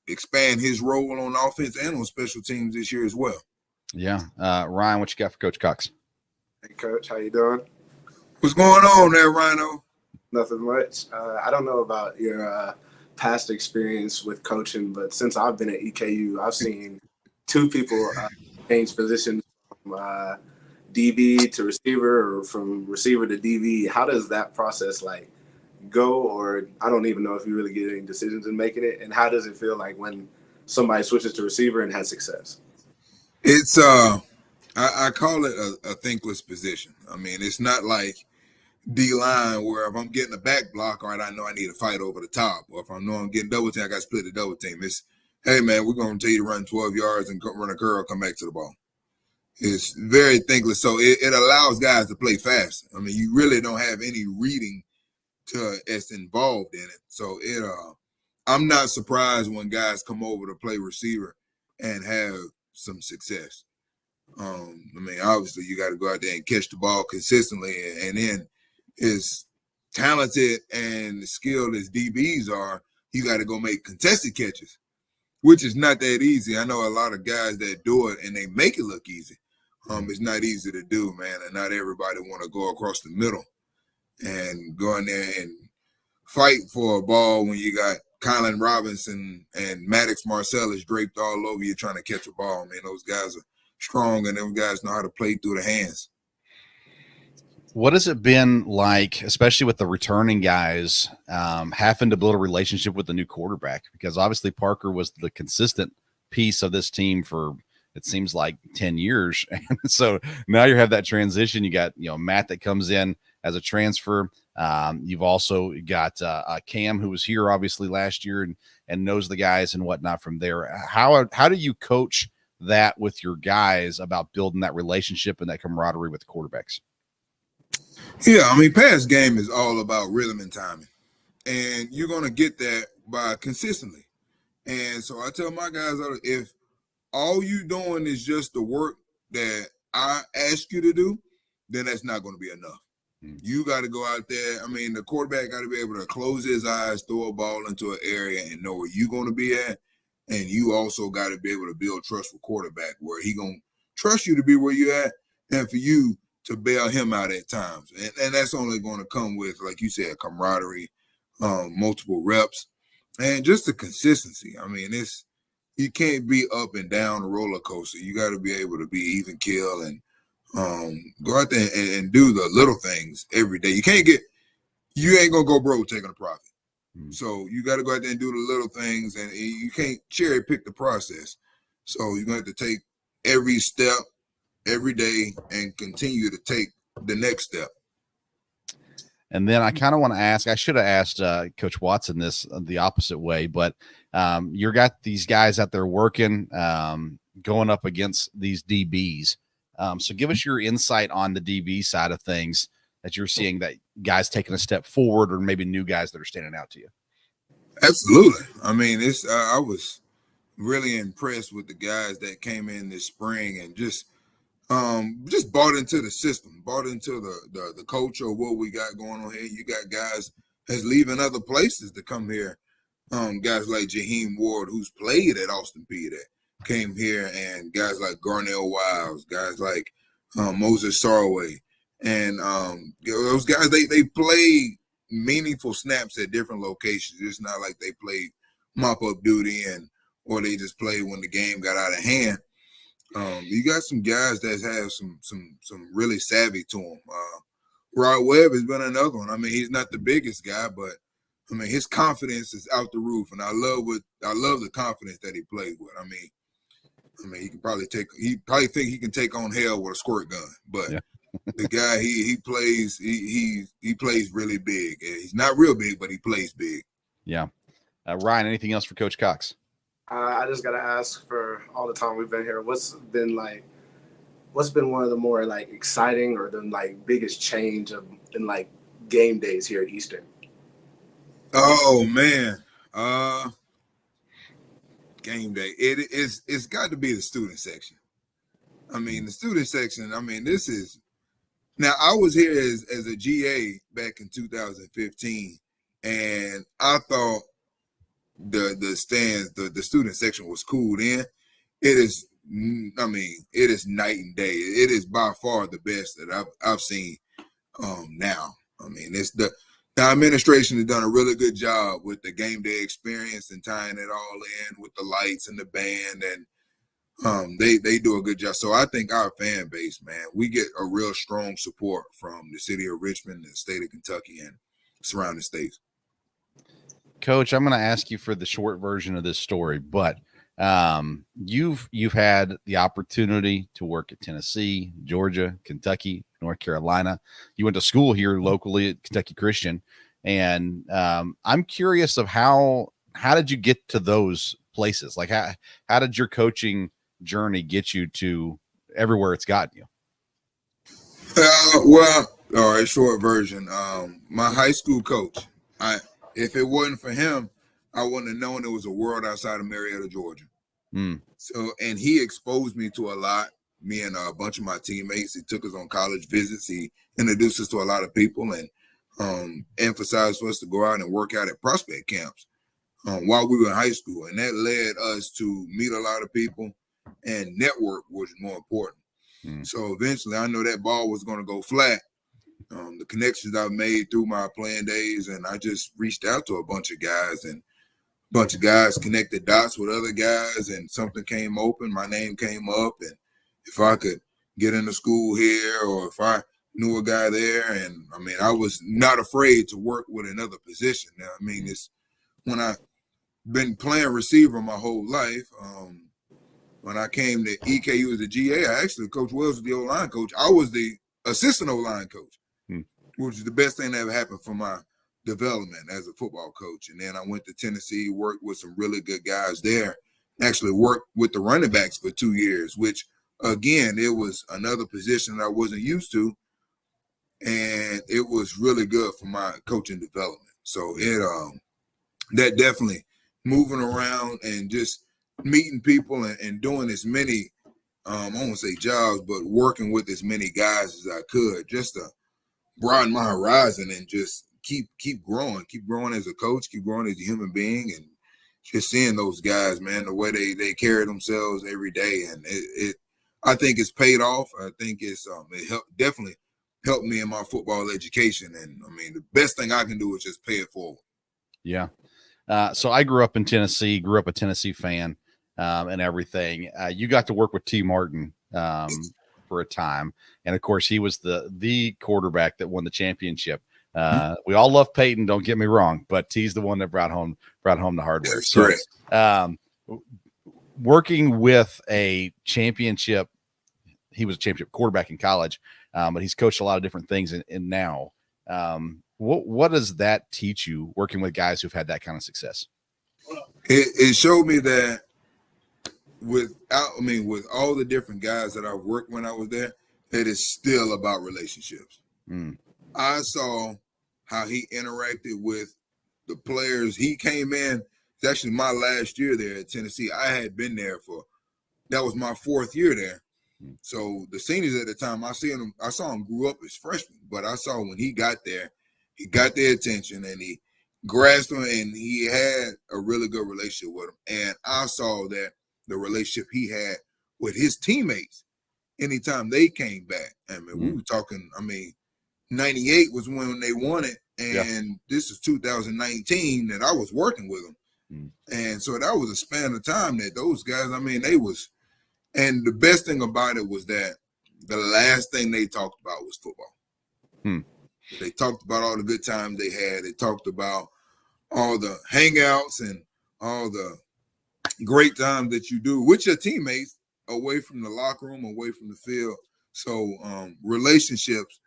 expand his role on offense and on special teams this year as well. Yeah. Ryan, what you got for Coach Cox? Hey, Coach, how you doing? What's going on there, Rhino? Nothing much. I don't know about your past experience with coaching, but since I've been at EKU, I've seen 2 people change positions from DB to receiver or from receiver to DB. How does that process go? Or I don't even know if you really get any decisions in making it. And how does it feel like when somebody switches to receiver and has success? It's I call it a thankless position. I mean, it's not like D-line where if I'm getting a back block, all right, I know I need to fight over the top. Or if I know I'm getting double team, I got to split the double team. It's, hey, man, we're going to tell you to run 12 yards and run a curl, come back to the ball. It's very thankless. So it allows guys to play fast. I mean, you really don't have any reading that's involved in it. So I'm not surprised when guys come over to play receiver and have some success. I mean, obviously, you got to go out there and catch the ball consistently, and then as talented and skilled as DBs are, you got to go make contested catches, which is not that easy. I know a lot of guys that do it and they make it look easy. It's not easy to do, man, and not everybody want to go across the middle and go in there and fight for a ball when you got Colin Robinson and Maddox Marcellus draped all over you trying to catch a ball. Man, those guys are strong, and those guys know how to play through the hands. What has it been like, especially with the returning guys, having to build a relationship with the new quarterback? Because obviously Parker was the consistent piece of this team for, it seems like 10 years. And so now you have that transition. You got, Matt that comes in as a transfer. You've also got Cam, who was here obviously last year and knows the guys and whatnot from there. How do you coach that with your guys about building that relationship and that camaraderie with the quarterbacks? Yeah, I mean, pass game is all about rhythm and timing. And you're going to get that by consistently. And so I tell my guys, if all you doing is just the work that I ask you to do, then that's not going to be enough. You got to go out there. I mean, the quarterback got to be able to close his eyes, throw a ball into an area and know where you're going to be at. And you also got to be able to build trust with quarterback where he going to trust you to be where you're at and for you to bail him out at times. And that's only going to come with, like you said, camaraderie, multiple reps, and just the consistency. I mean, you can't be up and down a roller coaster. You got to be able to be even keel and Go out there and do the little things every day. You ain't gonna go broke taking a profit. So you got to go out there and do the little things, and you can't cherry pick the process. So you're going to have to take every step every day and continue to take the next step. And then I kind of want to ask, I should have asked Coach Watson this the opposite way, but you got these guys out there working, going up against these DBs. So give us your insight on the DB side of things that you're seeing, that guys taking a step forward, or maybe new guys that are standing out to you. Absolutely. I mean, I was really impressed with the guys that came in this spring and just bought into the system, bought into the culture of what we got going on here. You got guys that's leaving other places to come here. Guys like Jaheim Ward, who's played at Austin Peay, that came here, and guys like Garnell Wiles, guys like Moses Sarway. And those guys, they play meaningful snaps at different locations. It's not like they played mop-up duty or they just played when the game got out of hand. You got some guys that have some really savvy to them. Rod Webb has been another one. I mean, he's not the biggest guy, but I mean, his confidence is out the roof, and I love the confidence that he plays with. I mean, he probably think he can take on hell with a squirt gun, but yeah. The guy he plays he plays really big. He's not real big, but he plays big. Yeah. Ryan, anything else for Coach Cox? I just gotta ask, for all the time we've been here, what's been one of the more like exciting or the like biggest change in like game days here at Eastern? Oh man, game day. It's got to be the student section. I mean, the student section. I mean, this is. Now, I was here as a GA back in 2015, and I thought the stands, the student section was cool then. It is night and day. It is by far the best that I've seen now. I mean, the administration has done a really good job with the game day experience and tying it all in with the lights and the band, and they do a good job. So I think our fan base, man, we get a real strong support from the city of Richmond, the state of Kentucky, and surrounding states. Coach, I'm going to ask you for the short version of this story, but you've had the opportunity to work at Tennessee, Georgia, Kentucky, North Carolina. You went to school here locally at Kentucky Christian, and I'm curious of how did you get to those places? Like how did your coaching journey get you to everywhere it's gotten you? Well, all right, short version. My high school coach, if it wasn't for him, I wouldn't have known there was a world outside of Marietta, Georgia. So, and he exposed me to a lot, me and a bunch of my teammates. He took us on college visits. He introduced us to a lot of people, and emphasized for us to go out and work out at prospect camps while we were in high school. And that led us to meet a lot of people, and network was more important. So eventually I know that ball was going to go flat. The connections I've made through my playing days, and I just reached out to a bunch of guys, and a bunch of guys connected dots with other guys, and something came open. My name came up, and if I could get into school here, or if I knew a guy there, and I mean, I was not afraid to work with another position. Now, I mean, it's when I've been playing receiver my whole life. When I came to EKU as a GA, Coach Wells was the O-line coach. I was the assistant O-line coach, which is the best thing that ever happened for my development as a football coach. And then I went to Tennessee, worked with some really good guys there, actually worked with the running backs for 2 years, which, again, it was another position that I wasn't used to, and it was really good for my coaching development. So that definitely moving around and just meeting people and doing as many, I won't say jobs, but working with as many guys as I could, just to broaden my horizon and just keep growing as a coach, keep growing as a human being, and just seeing those guys, man, the way they carry themselves every day. And I think it's paid off. I think it definitely helped me in my football education. And I mean, the best thing I can do is just pay it forward. Yeah. So I grew up in Tennessee, grew up a Tennessee fan, and everything. You got to work with T. Martin for for a time, and of course he was the quarterback that won the championship. We all love Peyton, don't get me wrong, but he's the one that brought home the hardware. That's So, correct. working with a championship, he was a championship quarterback in college, but he's coached a lot of different things in now. What does that teach you working with guys who've had that kind of success? It showed me that with all the different guys that I worked when I was there, it is still about relationships. I saw how he interacted with the players. He came in, it's actually my last year there at Tennessee. I had been there that was my 4th year there. So the seniors at the time, I saw him grew up as freshmen, but I saw when he got there, he got their attention and he grasped them and he had a really good relationship with them. And I saw that the relationship he had with his teammates anytime they came back. I mean, we were talking, 98 was when they won it. And this is 2019 that I was working with them. And so that was a span of time that those guys, they was, and the best thing about it was that the last thing they talked about was football. They talked about all the good times they had. They talked about all the hangouts and all the great times that you do with your teammates away from the locker room, away from the field. So relationships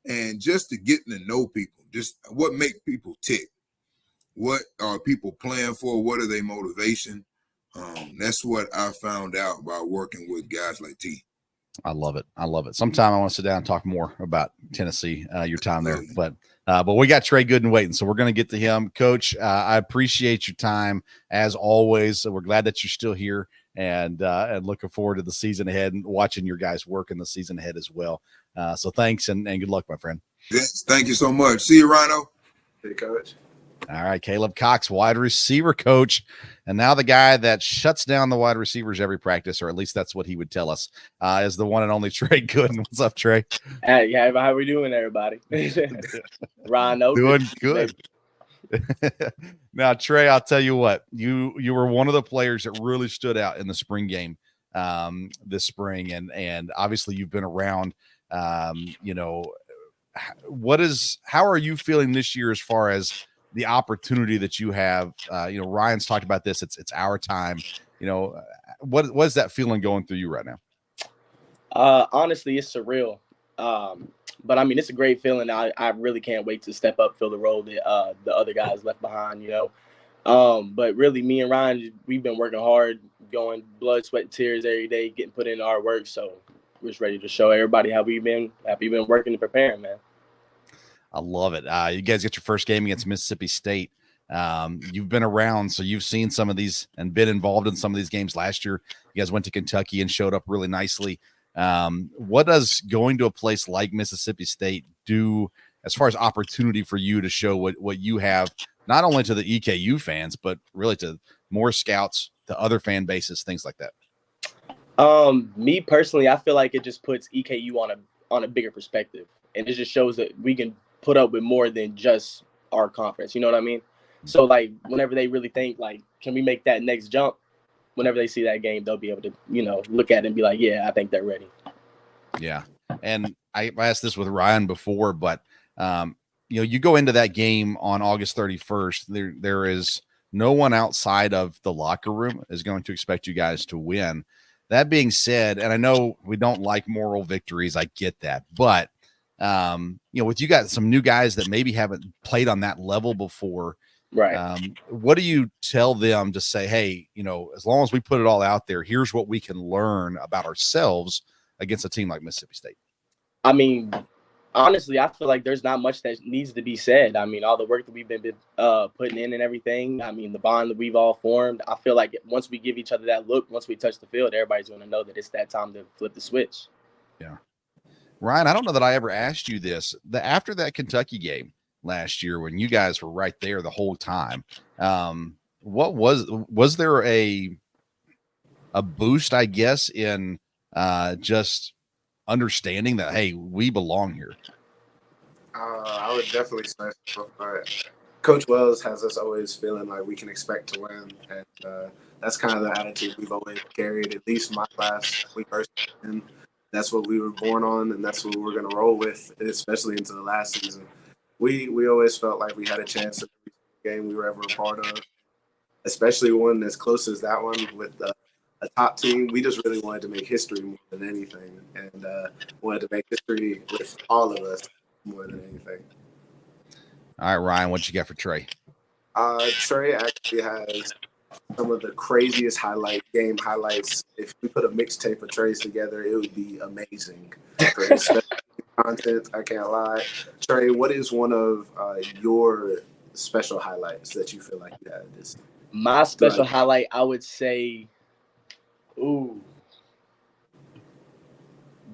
and just to getting to know people, just what make people tick. What are people playing for? What are their motivation? That's what I found out by working with guys like T. I love it. Sometime I want to sit down and talk more about Tennessee, your time there. But we got Tre Goodin waiting, so we're going to get to him. Coach, I appreciate your time as always. So we're glad that you're still here and looking forward to the season ahead and watching your guys work in the season ahead as well. So thanks and good luck, my friend. Yes, thank you so much. See you, Rhino. Hey, Coach. All right, Caleb Cox, wide receiver coach, and now the guy that shuts down the wide receivers every practice, or at least that's what he would tell us, is the one and only Tre Goodin. What's up, Tre? Hey, how we doing, everybody? Rhino. Doing good. Now, Tre, I'll tell you what, you were one of the players that really stood out in the spring game this spring, and obviously you've been around. How are you feeling this year as far as the opportunity that you have? Ryan's talked about this. It's our time. What is that feeling going through you right now? Honestly, it's surreal. But it's a great feeling. I really can't wait to step up, fill the role that the other guys left behind, But really, me and Ryan, we've been working hard, going blood, sweat, and tears every day, getting put in our work. So we're just ready to show everybody how we've been working and preparing, man. I love it. You guys get your first game against Mississippi State. You've been around, so you've seen some of these and been involved in some of these games last year. You guys went to Kentucky and showed up really nicely. What does going to a place like Mississippi State do as far as opportunity for you to show what you have, not only to the EKU fans, but really to more scouts, to other fan bases, things like that? Me personally, I feel like it just puts EKU on a bigger perspective, and it just shows that we can put up with more than just our conference. You know what I mean? So like whenever they really think like, can we make that next jump? Whenever they see that game, they'll be able to, look at it and be like, yeah, I think they're ready. Yeah. And I asked this with Ryan before, but you go into that game on August 31st, there is no one outside of the locker room is going to expect you guys to win. That being said, and I know we don't like moral victories, I get that, but with you guys, some new guys that maybe haven't played on that level before, right? What do you tell them to say, hey, as long as we put it all out there, here's what we can learn about ourselves against a team like Mississippi State? Honestly, I feel like there's not much that needs to be said. All the work that we've been putting in and everything, the bond that we've all formed, I feel like once we give each other that look, once we touch the field, everybody's going to know that it's that time to flip the switch. Yeah. Ryan, I don't know that I ever asked you this. After that Kentucky game last year, when you guys were right there the whole time, what was there a boost, I guess, in just understanding that, hey, we belong here? I would definitely say so, but Coach Wells has us always feeling like we can expect to win, and that's kind of the attitude we've always carried, at least my class. We first in. that's what we were born on, and that's what we're going to roll with, especially into the last season. We always felt like we had a chance in every game we were ever a part of, especially one as close as that one with a top team. We just really wanted to make history more than anything, and wanted to make history with all of us more than anything. All right, Ryan, what you got for Tre? Tre actually has some of the craziest game highlights. If we put a mixtape of Tre's together, it would be amazing. For his content, I can't lie. Tre, what is one of your special highlights that you feel like you had this? My special highlight, I would say, the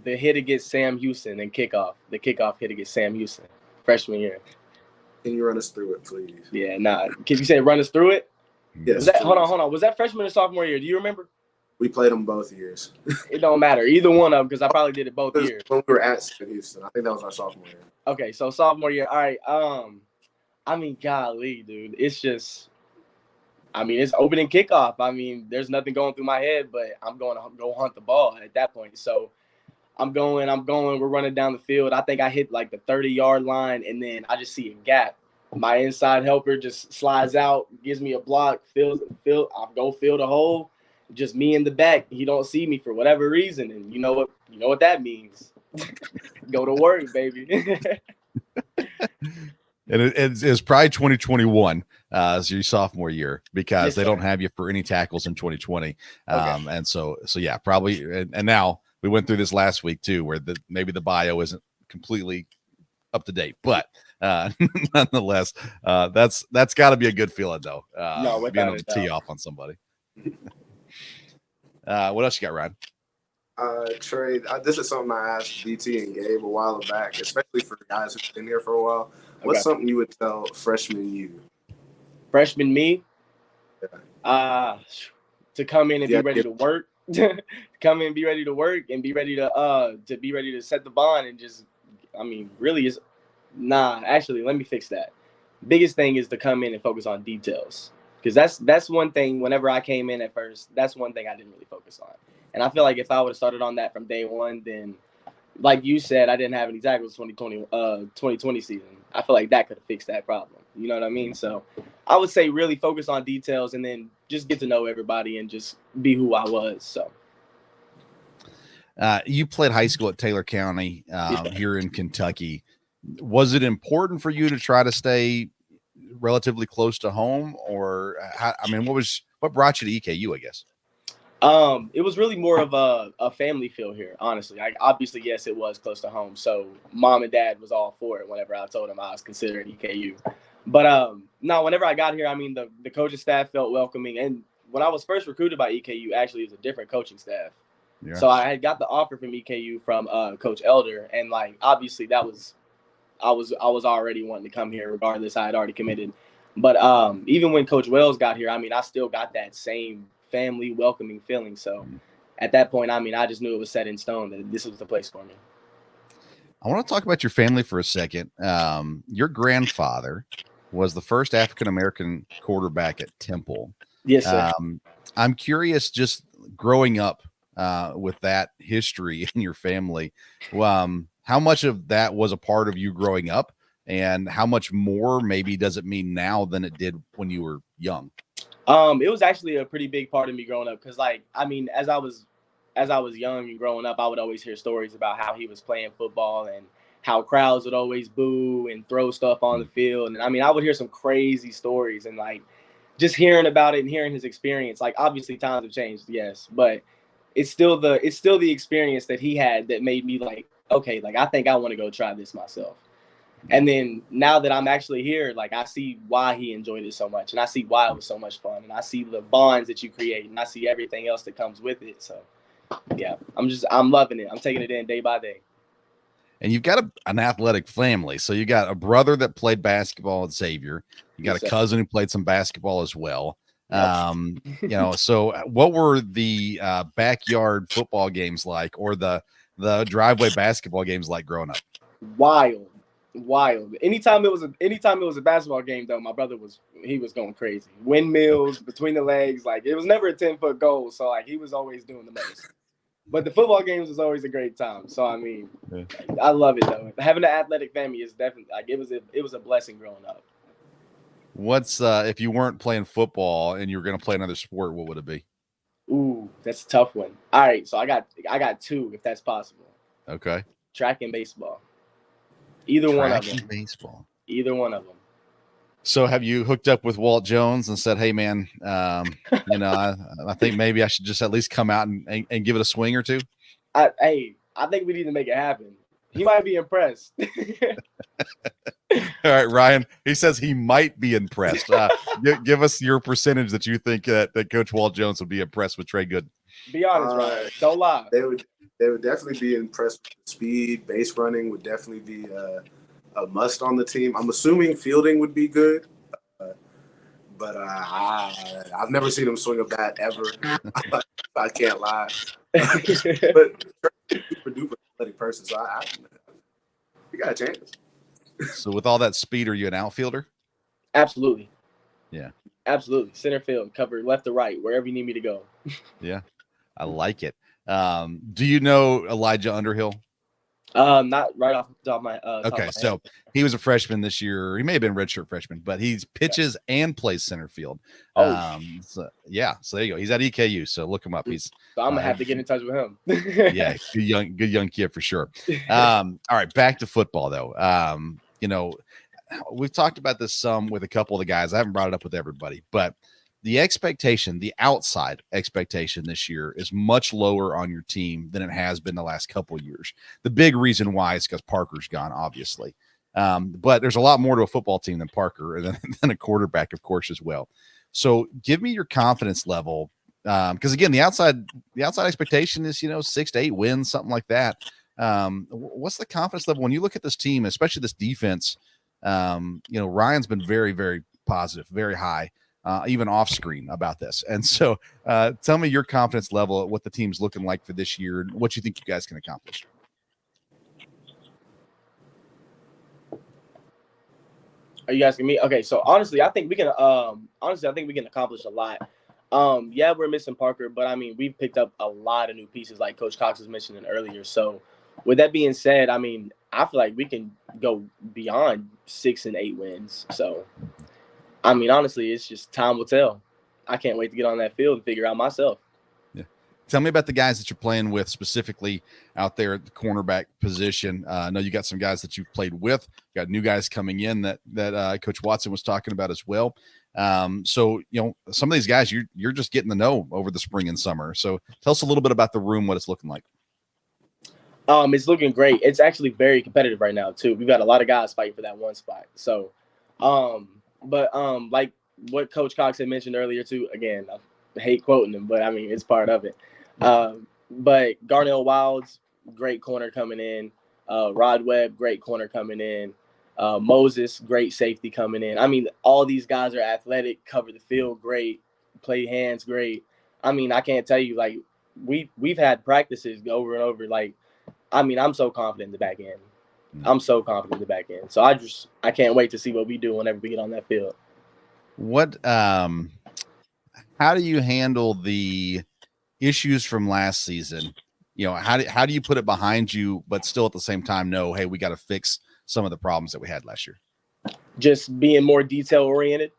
hit against Sam Houston and kickoff. The kickoff hit against Sam Houston, freshman year. Can you run us through it, please? Yeah, nah. Can you say run us through it? Yes. Hold on. Was that freshman or sophomore year? Do you remember? We played them both years. It don't matter. Either one of them, because I probably did it both years. When we were at Houston. I think that was our sophomore year. Okay, so sophomore year. All right. I mean, golly, dude. It's just, it's opening kickoff. There's nothing going through my head, but I'm going to go hunt the ball at that point. So I'm going. We're running down the field. I think I hit like the 30-yard line, and then I just see a gap. My inside helper just slides out, gives me a block, I go fill the hole. Just me in the back. He don't see me for whatever reason, and you know what that means. Go to work, baby. And it's probably 2021 as your sophomore year, because they don't have you for any tackles in 2020. Okay. And so yeah, probably. And now we went through this last week too, where maybe the bio isn't completely up to date, but nonetheless, that's got to be a good feeling though. Being able to tee off on somebody. What else you got, Ryan? Tre, this is something I asked DT and Gabe a while back, especially for guys who've been here for a while. What's something you would tell freshman you? Freshman me? Yeah. To come in and be ready to work. Come in and be ready to work and be ready to set the bond and just, really is. Nah, actually, let me fix that. Biggest thing is to come in and focus on details, because that's one thing. Whenever I came in at first, that's one thing I didn't really focus on. And I feel like if I would have started on that from day one, then, like you said, I didn't have any tackles 2020 season. I feel like that could have fixed that problem. You know what I mean? So I would say really focus on details and then just get to know everybody and just be who I was. So. You played high school at Taylor County here in Kentucky. Was it important for you to try to stay relatively close to home, or what brought you to EKU, I guess? It was really more of a family feel here, honestly. Obviously, yes, it was close to home. So mom and dad was all for it whenever I told them I was considering EKU. But no, whenever I got here, the coaching staff felt welcoming. And when I was first recruited by EKU, actually, it was a different coaching staff. Yeah. So I had got the offer from EKU from Coach Elder, and obviously I was already wanting to come here regardless. I had already committed. But even when Coach Wells got here, I still got that same family welcoming feeling. So at that point, I just knew it was set in stone that this was the place for me. I want to talk about your family for a second. Your grandfather was the first African-American quarterback at Temple. Yes, sir. I'm curious, just growing up with that history in your family, how much of that was a part of you growing up, and how much more maybe does it mean now than it did when you were young? It was actually a pretty big part of me growing up, because as I was young and growing up, I would always hear stories about how he was playing football and how crowds would always boo and throw stuff on the field. And I would hear some crazy stories, and just hearing about it and hearing his experience. Obviously times have changed, yes, but it's still the experience that he had that made me okay, I think I want to go try this myself. And then now that I'm actually here, I see why he enjoyed it so much, and I see why it was so much fun, and I see the bonds that you create, and I see everything else that comes with it. So yeah, I'm loving it. I'm taking it in day by day. And you've got an athletic family. So you got a brother that played basketball at Xavier. You got a cousin who played some basketball as well. So what were the backyard football games like, or the driveway basketball games like growing up? Wild. Anytime it was a basketball game, though, my brother was going crazy. Windmills between the legs, it was never a 10-foot goal, so he was always doing the most. But the football games was always a great time. So I mean, Yeah. I love it though. Having an athletic family is definitely like it was a blessing growing up. What's if you weren't playing football and you were going to play another sport, what would it be? Ooh, that's a tough one. All right, so I got two if that's possible. Okay. Track and baseball. Either one of them. Baseball. Either one of them. So have you hooked up with Walt Jones and said, hey, man, I think maybe I should just at least come out and give it a swing or two? I think we need to make it happen. He might be impressed. All right, Ryan, he says he might be impressed. Give us your percentage that you think that Coach Walt Jones would be impressed with Tre Goodin. Be honest, Ryan. Don't lie. They would definitely be impressed with the speed. Base running would definitely be a must on the team. I'm assuming fielding would be good, but I've never seen him swing a bat ever. I can't lie. But super duper athletic person, so we got a chance. So with all that speed, are you an outfielder? Absolutely. Yeah. Absolutely. Center field, cover left to right, wherever you need me to go. Yeah, I like it. Do you know Elijah Underhill? Not right off the top of my okay, so he was a freshman this year. He may have been redshirt freshman, but he pitches and plays center field. So there you go. He's at EKU, so look him up. So I'm gonna have to get in touch with him. Yeah, good young kid for sure. All right, back to football though. We've talked about this some with a couple of the guys. I haven't brought it up with everybody, but the expectation, the outside expectation this year is much lower on your team than it has been the last couple of years. The big reason why is because Parker's gone, obviously. But there's a lot more to a football team than Parker and than a quarterback, of course, as well. So give me your confidence level. Because again, the outside expectation is, 6 to 8 wins, something like that. What's the confidence level when you look at this team, especially this defense? Ryan's been very, very positive, very high. Even off screen about this. And so tell me your confidence level at what the team's looking like for this year and what you think you guys can accomplish. Are you asking me? Okay, so honestly, I think we can accomplish a lot. Yeah, we're missing Parker, but I mean, we've picked up a lot of new pieces like Coach Cox was mentioning earlier. So with that being said, I mean, I feel like we can go beyond 6 and 8 wins. So I mean, honestly, it's just time will tell. I can't wait to get on that field and figure out myself. Yeah. Tell me about the guys that you're playing with specifically out there at the cornerback position. I know you got some guys that you've played with. You got new guys coming in that Coach Watson was talking about as well. So, some of these guys you're just getting to know over the spring and summer. So tell us a little bit about the room, what it's looking like. It's looking great. It's actually very competitive right now, too. We've got a lot of guys fighting for that one spot. So, But like what Coach Cox had mentioned earlier too, again, I hate quoting him, but I mean it's part of it. But Garnell Wilds, great corner coming in. Rod Webb, great corner coming in. Moses, great safety coming in. I mean, all these guys are athletic, cover the field great, play hands great. I mean, I can't tell you, like we've had practices over and over. Like, I mean, I'm so confident in the back end. I'm so confident in the back end. So I can't wait to see what we do whenever we get on that field. How do you handle the issues from last season? How do you put it behind you, but still at the same time know, hey, we got to fix some of the problems that we had last year? Just being more detail oriented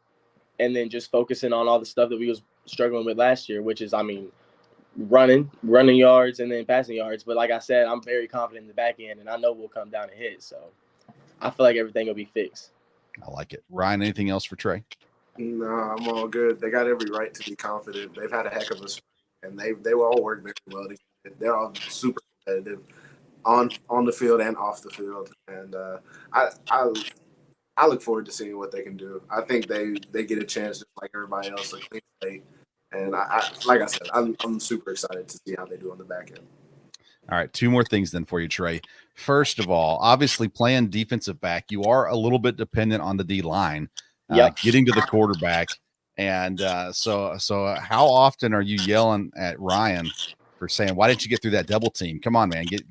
and then just focusing on all the stuff that we was struggling with last year, which is, I mean, running yards and then passing yards. But like I said, I'm very confident in the back end, and I know we'll come down and hit. So I feel like everything will be fixed. I like it. Ryan, anything else for Tre? No, I'm all good. They got every right to be confident. They've had a heck of a spring, and they will all work very well together. They're all super competitive on the field and off the field. And I look forward to seeing what they can do. I think they get a chance just like everybody else, a clean slate. And like I said, I'm super excited to see how they do on the back end. All right, 2 more things then for you, Tre. First of all, obviously playing defensive back, you are a little bit dependent on the D line, getting to the quarterback. And so how often are you yelling at Ryan for saying, why didn't you get through that double team? Come on, man, get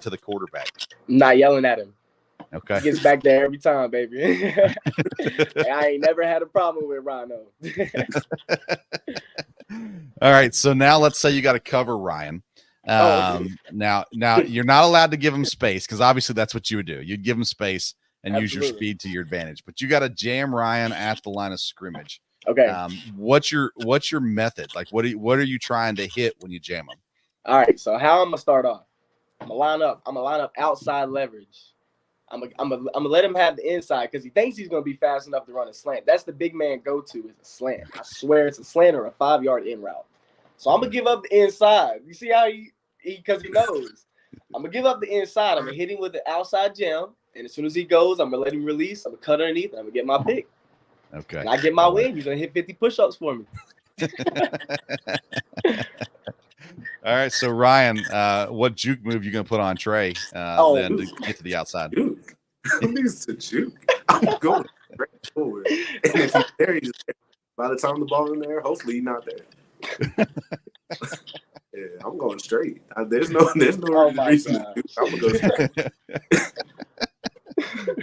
to the quarterback. I'm not yelling at him. Okay. He gets back there every time, baby. I ain't never had a problem with Rhino. All right, so now let's say you got to cover Ryan. Now you're not allowed to give them space because obviously that's what you would do. You'd give them space and use your speed to your advantage. But you got to jam Ryan at the line of scrimmage. Okay. What's your method? Like, what are you trying to hit when you jam them? All right. So how I'm gonna start off? I'm gonna line up outside leverage. I'm gonna let him have the inside because he thinks he's gonna be fast enough to run a slant. That's the big man go-to is a slant. I swear it's a slant or a 5-yard in route. So I'm gonna give up the inside. You see how he because he knows. I'm gonna give up the inside. I'm gonna hit him with the outside jam, and as soon as he goes, I'm gonna let him release. I'm gonna cut underneath. And I'm gonna get my pick. Okay. And I get my win. He's gonna hit 50 push-ups for me. All right, so Ryan, what juke move you gonna put on Tre then to get to the outside? Juke. Who needs to juke? I'm going straight forward. And if he's there, he's there. By the time the ball's in there, hopefully he's not there. Yeah, I'm going straight. There's no reason to juke. I'm gonna go straight.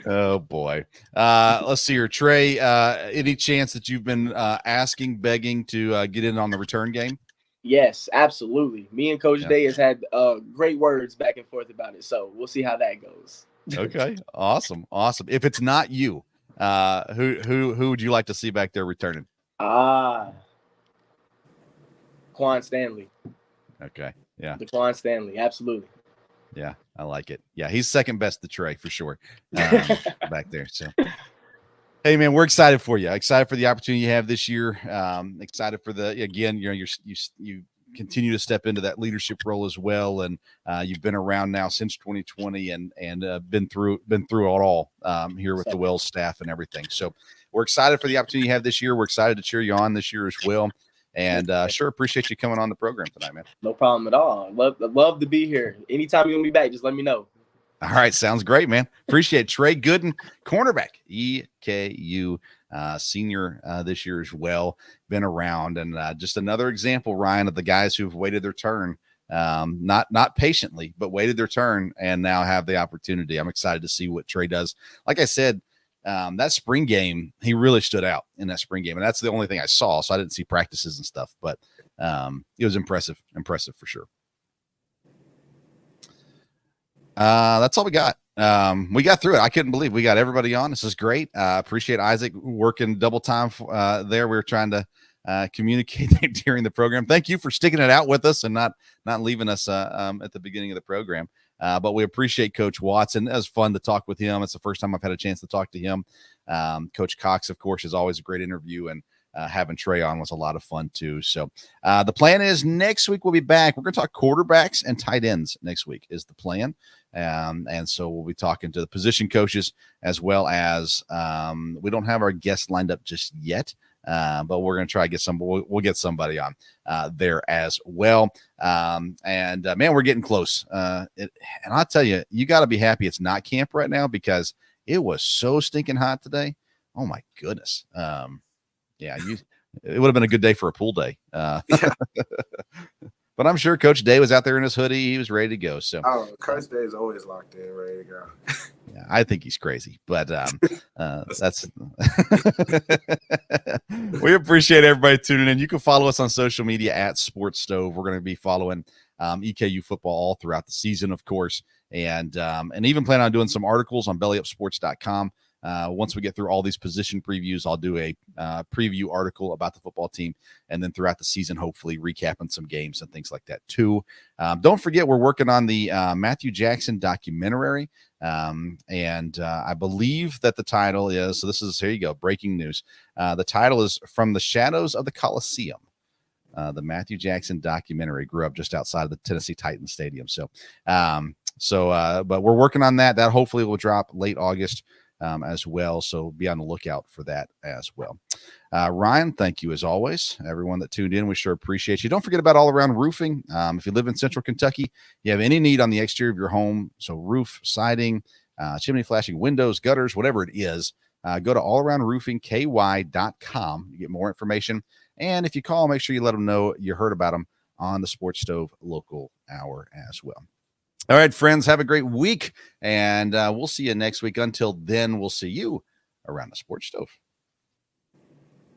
Oh boy. Let's see here. Tre, any chance that you've been begging to get in on the return game? Yes, absolutely. Me and Coach Day has had great words back and forth about it, so we'll see how that goes. Okay, awesome. If it's not you, who would you like to see back there returning? Quan Stanley. Okay, yeah, Quan Stanley, absolutely. Yeah, I like it. Yeah, he's second best to Tre for sure back there. So. Hey man, we're excited for you. Excited for the opportunity you have this year. Excited for you continue to step into that leadership role as well, and you've been around now since 2020 and been through it all here with the Wells staff and everything. So we're excited for the opportunity you have this year. We're excited to cheer you on this year as well, and sure appreciate you coming on the program tonight, man. No problem at all. Love to be here. Anytime you want me back, just let me know. All right, sounds great, man. Appreciate it. Tre Goodin, cornerback, EKU senior this year as well. Been around, and just another example, Ryan, of the guys who've waited their turn, not patiently, but waited their turn, and now have the opportunity. I'm excited to see what Tre does. Like I said, that spring game, he really stood out in that spring game, and that's the only thing I saw, so I didn't see practices and stuff, but it was impressive for sure. That's all we got. We got through it. I couldn't believe we got everybody on. This is great. Appreciate Isaac working double time there. We were trying to communicate during the program. Thank you for sticking it out with us and not leaving us at the beginning of the program. But we appreciate Coach Watson. It was fun to talk with him. It's the first time I've had a chance to talk to him. Coach Cox, of course, is always a great interview, and having Tre on was a lot of fun too. So the plan is next week we'll be back. We're going to talk quarterbacks and tight ends next week is the plan. And so we'll be talking to the position coaches as well as we don't have our guests lined up just yet, but we're going to try to get we'll get somebody on there as well. Man, we're getting close. And I'll tell you, you got to be happy it's not camp right now because it was so stinking hot today. Oh my goodness. Yeah, it would have been a good day for a pool day. But I'm sure Coach Day was out there in his hoodie. He was ready to go. So, Coach Day is always locked in, ready to go. Yeah, I think he's crazy, but that's. We appreciate everybody tuning in. You can follow us on social media at Sports Stove. We're going to be following EKU football all throughout the season, of course, and even plan on doing some articles on bellyupsports.com. Once we get through all these position previews, I'll do a preview article about the football team, and then throughout the season, hopefully recapping some games and things like that too. Don't forget, we're working on the Matthew Jackson documentary, and I believe that the title is, here you go, breaking news. The title is From the Shadows of the Coliseum. The Matthew Jackson documentary. Grew up just outside of the Tennessee Titans Stadium. But we're working on that. That hopefully will drop late August. As well. So be on the lookout for that as well. Ryan, thank you as always. Everyone that tuned in, we sure appreciate you. Don't forget about All Around Roofing. If you live in Central Kentucky, you have any need on the exterior of your home, so roof, siding, chimney flashing, windows, gutters, whatever it is, go to allaroundroofingky.com. You get more information. And if you call, make sure you let them know you heard about them on the Sports Stove Local Hour as well. All right, friends, have a great week, and we'll see you next week. Until then, we'll see you around the Sports Stove.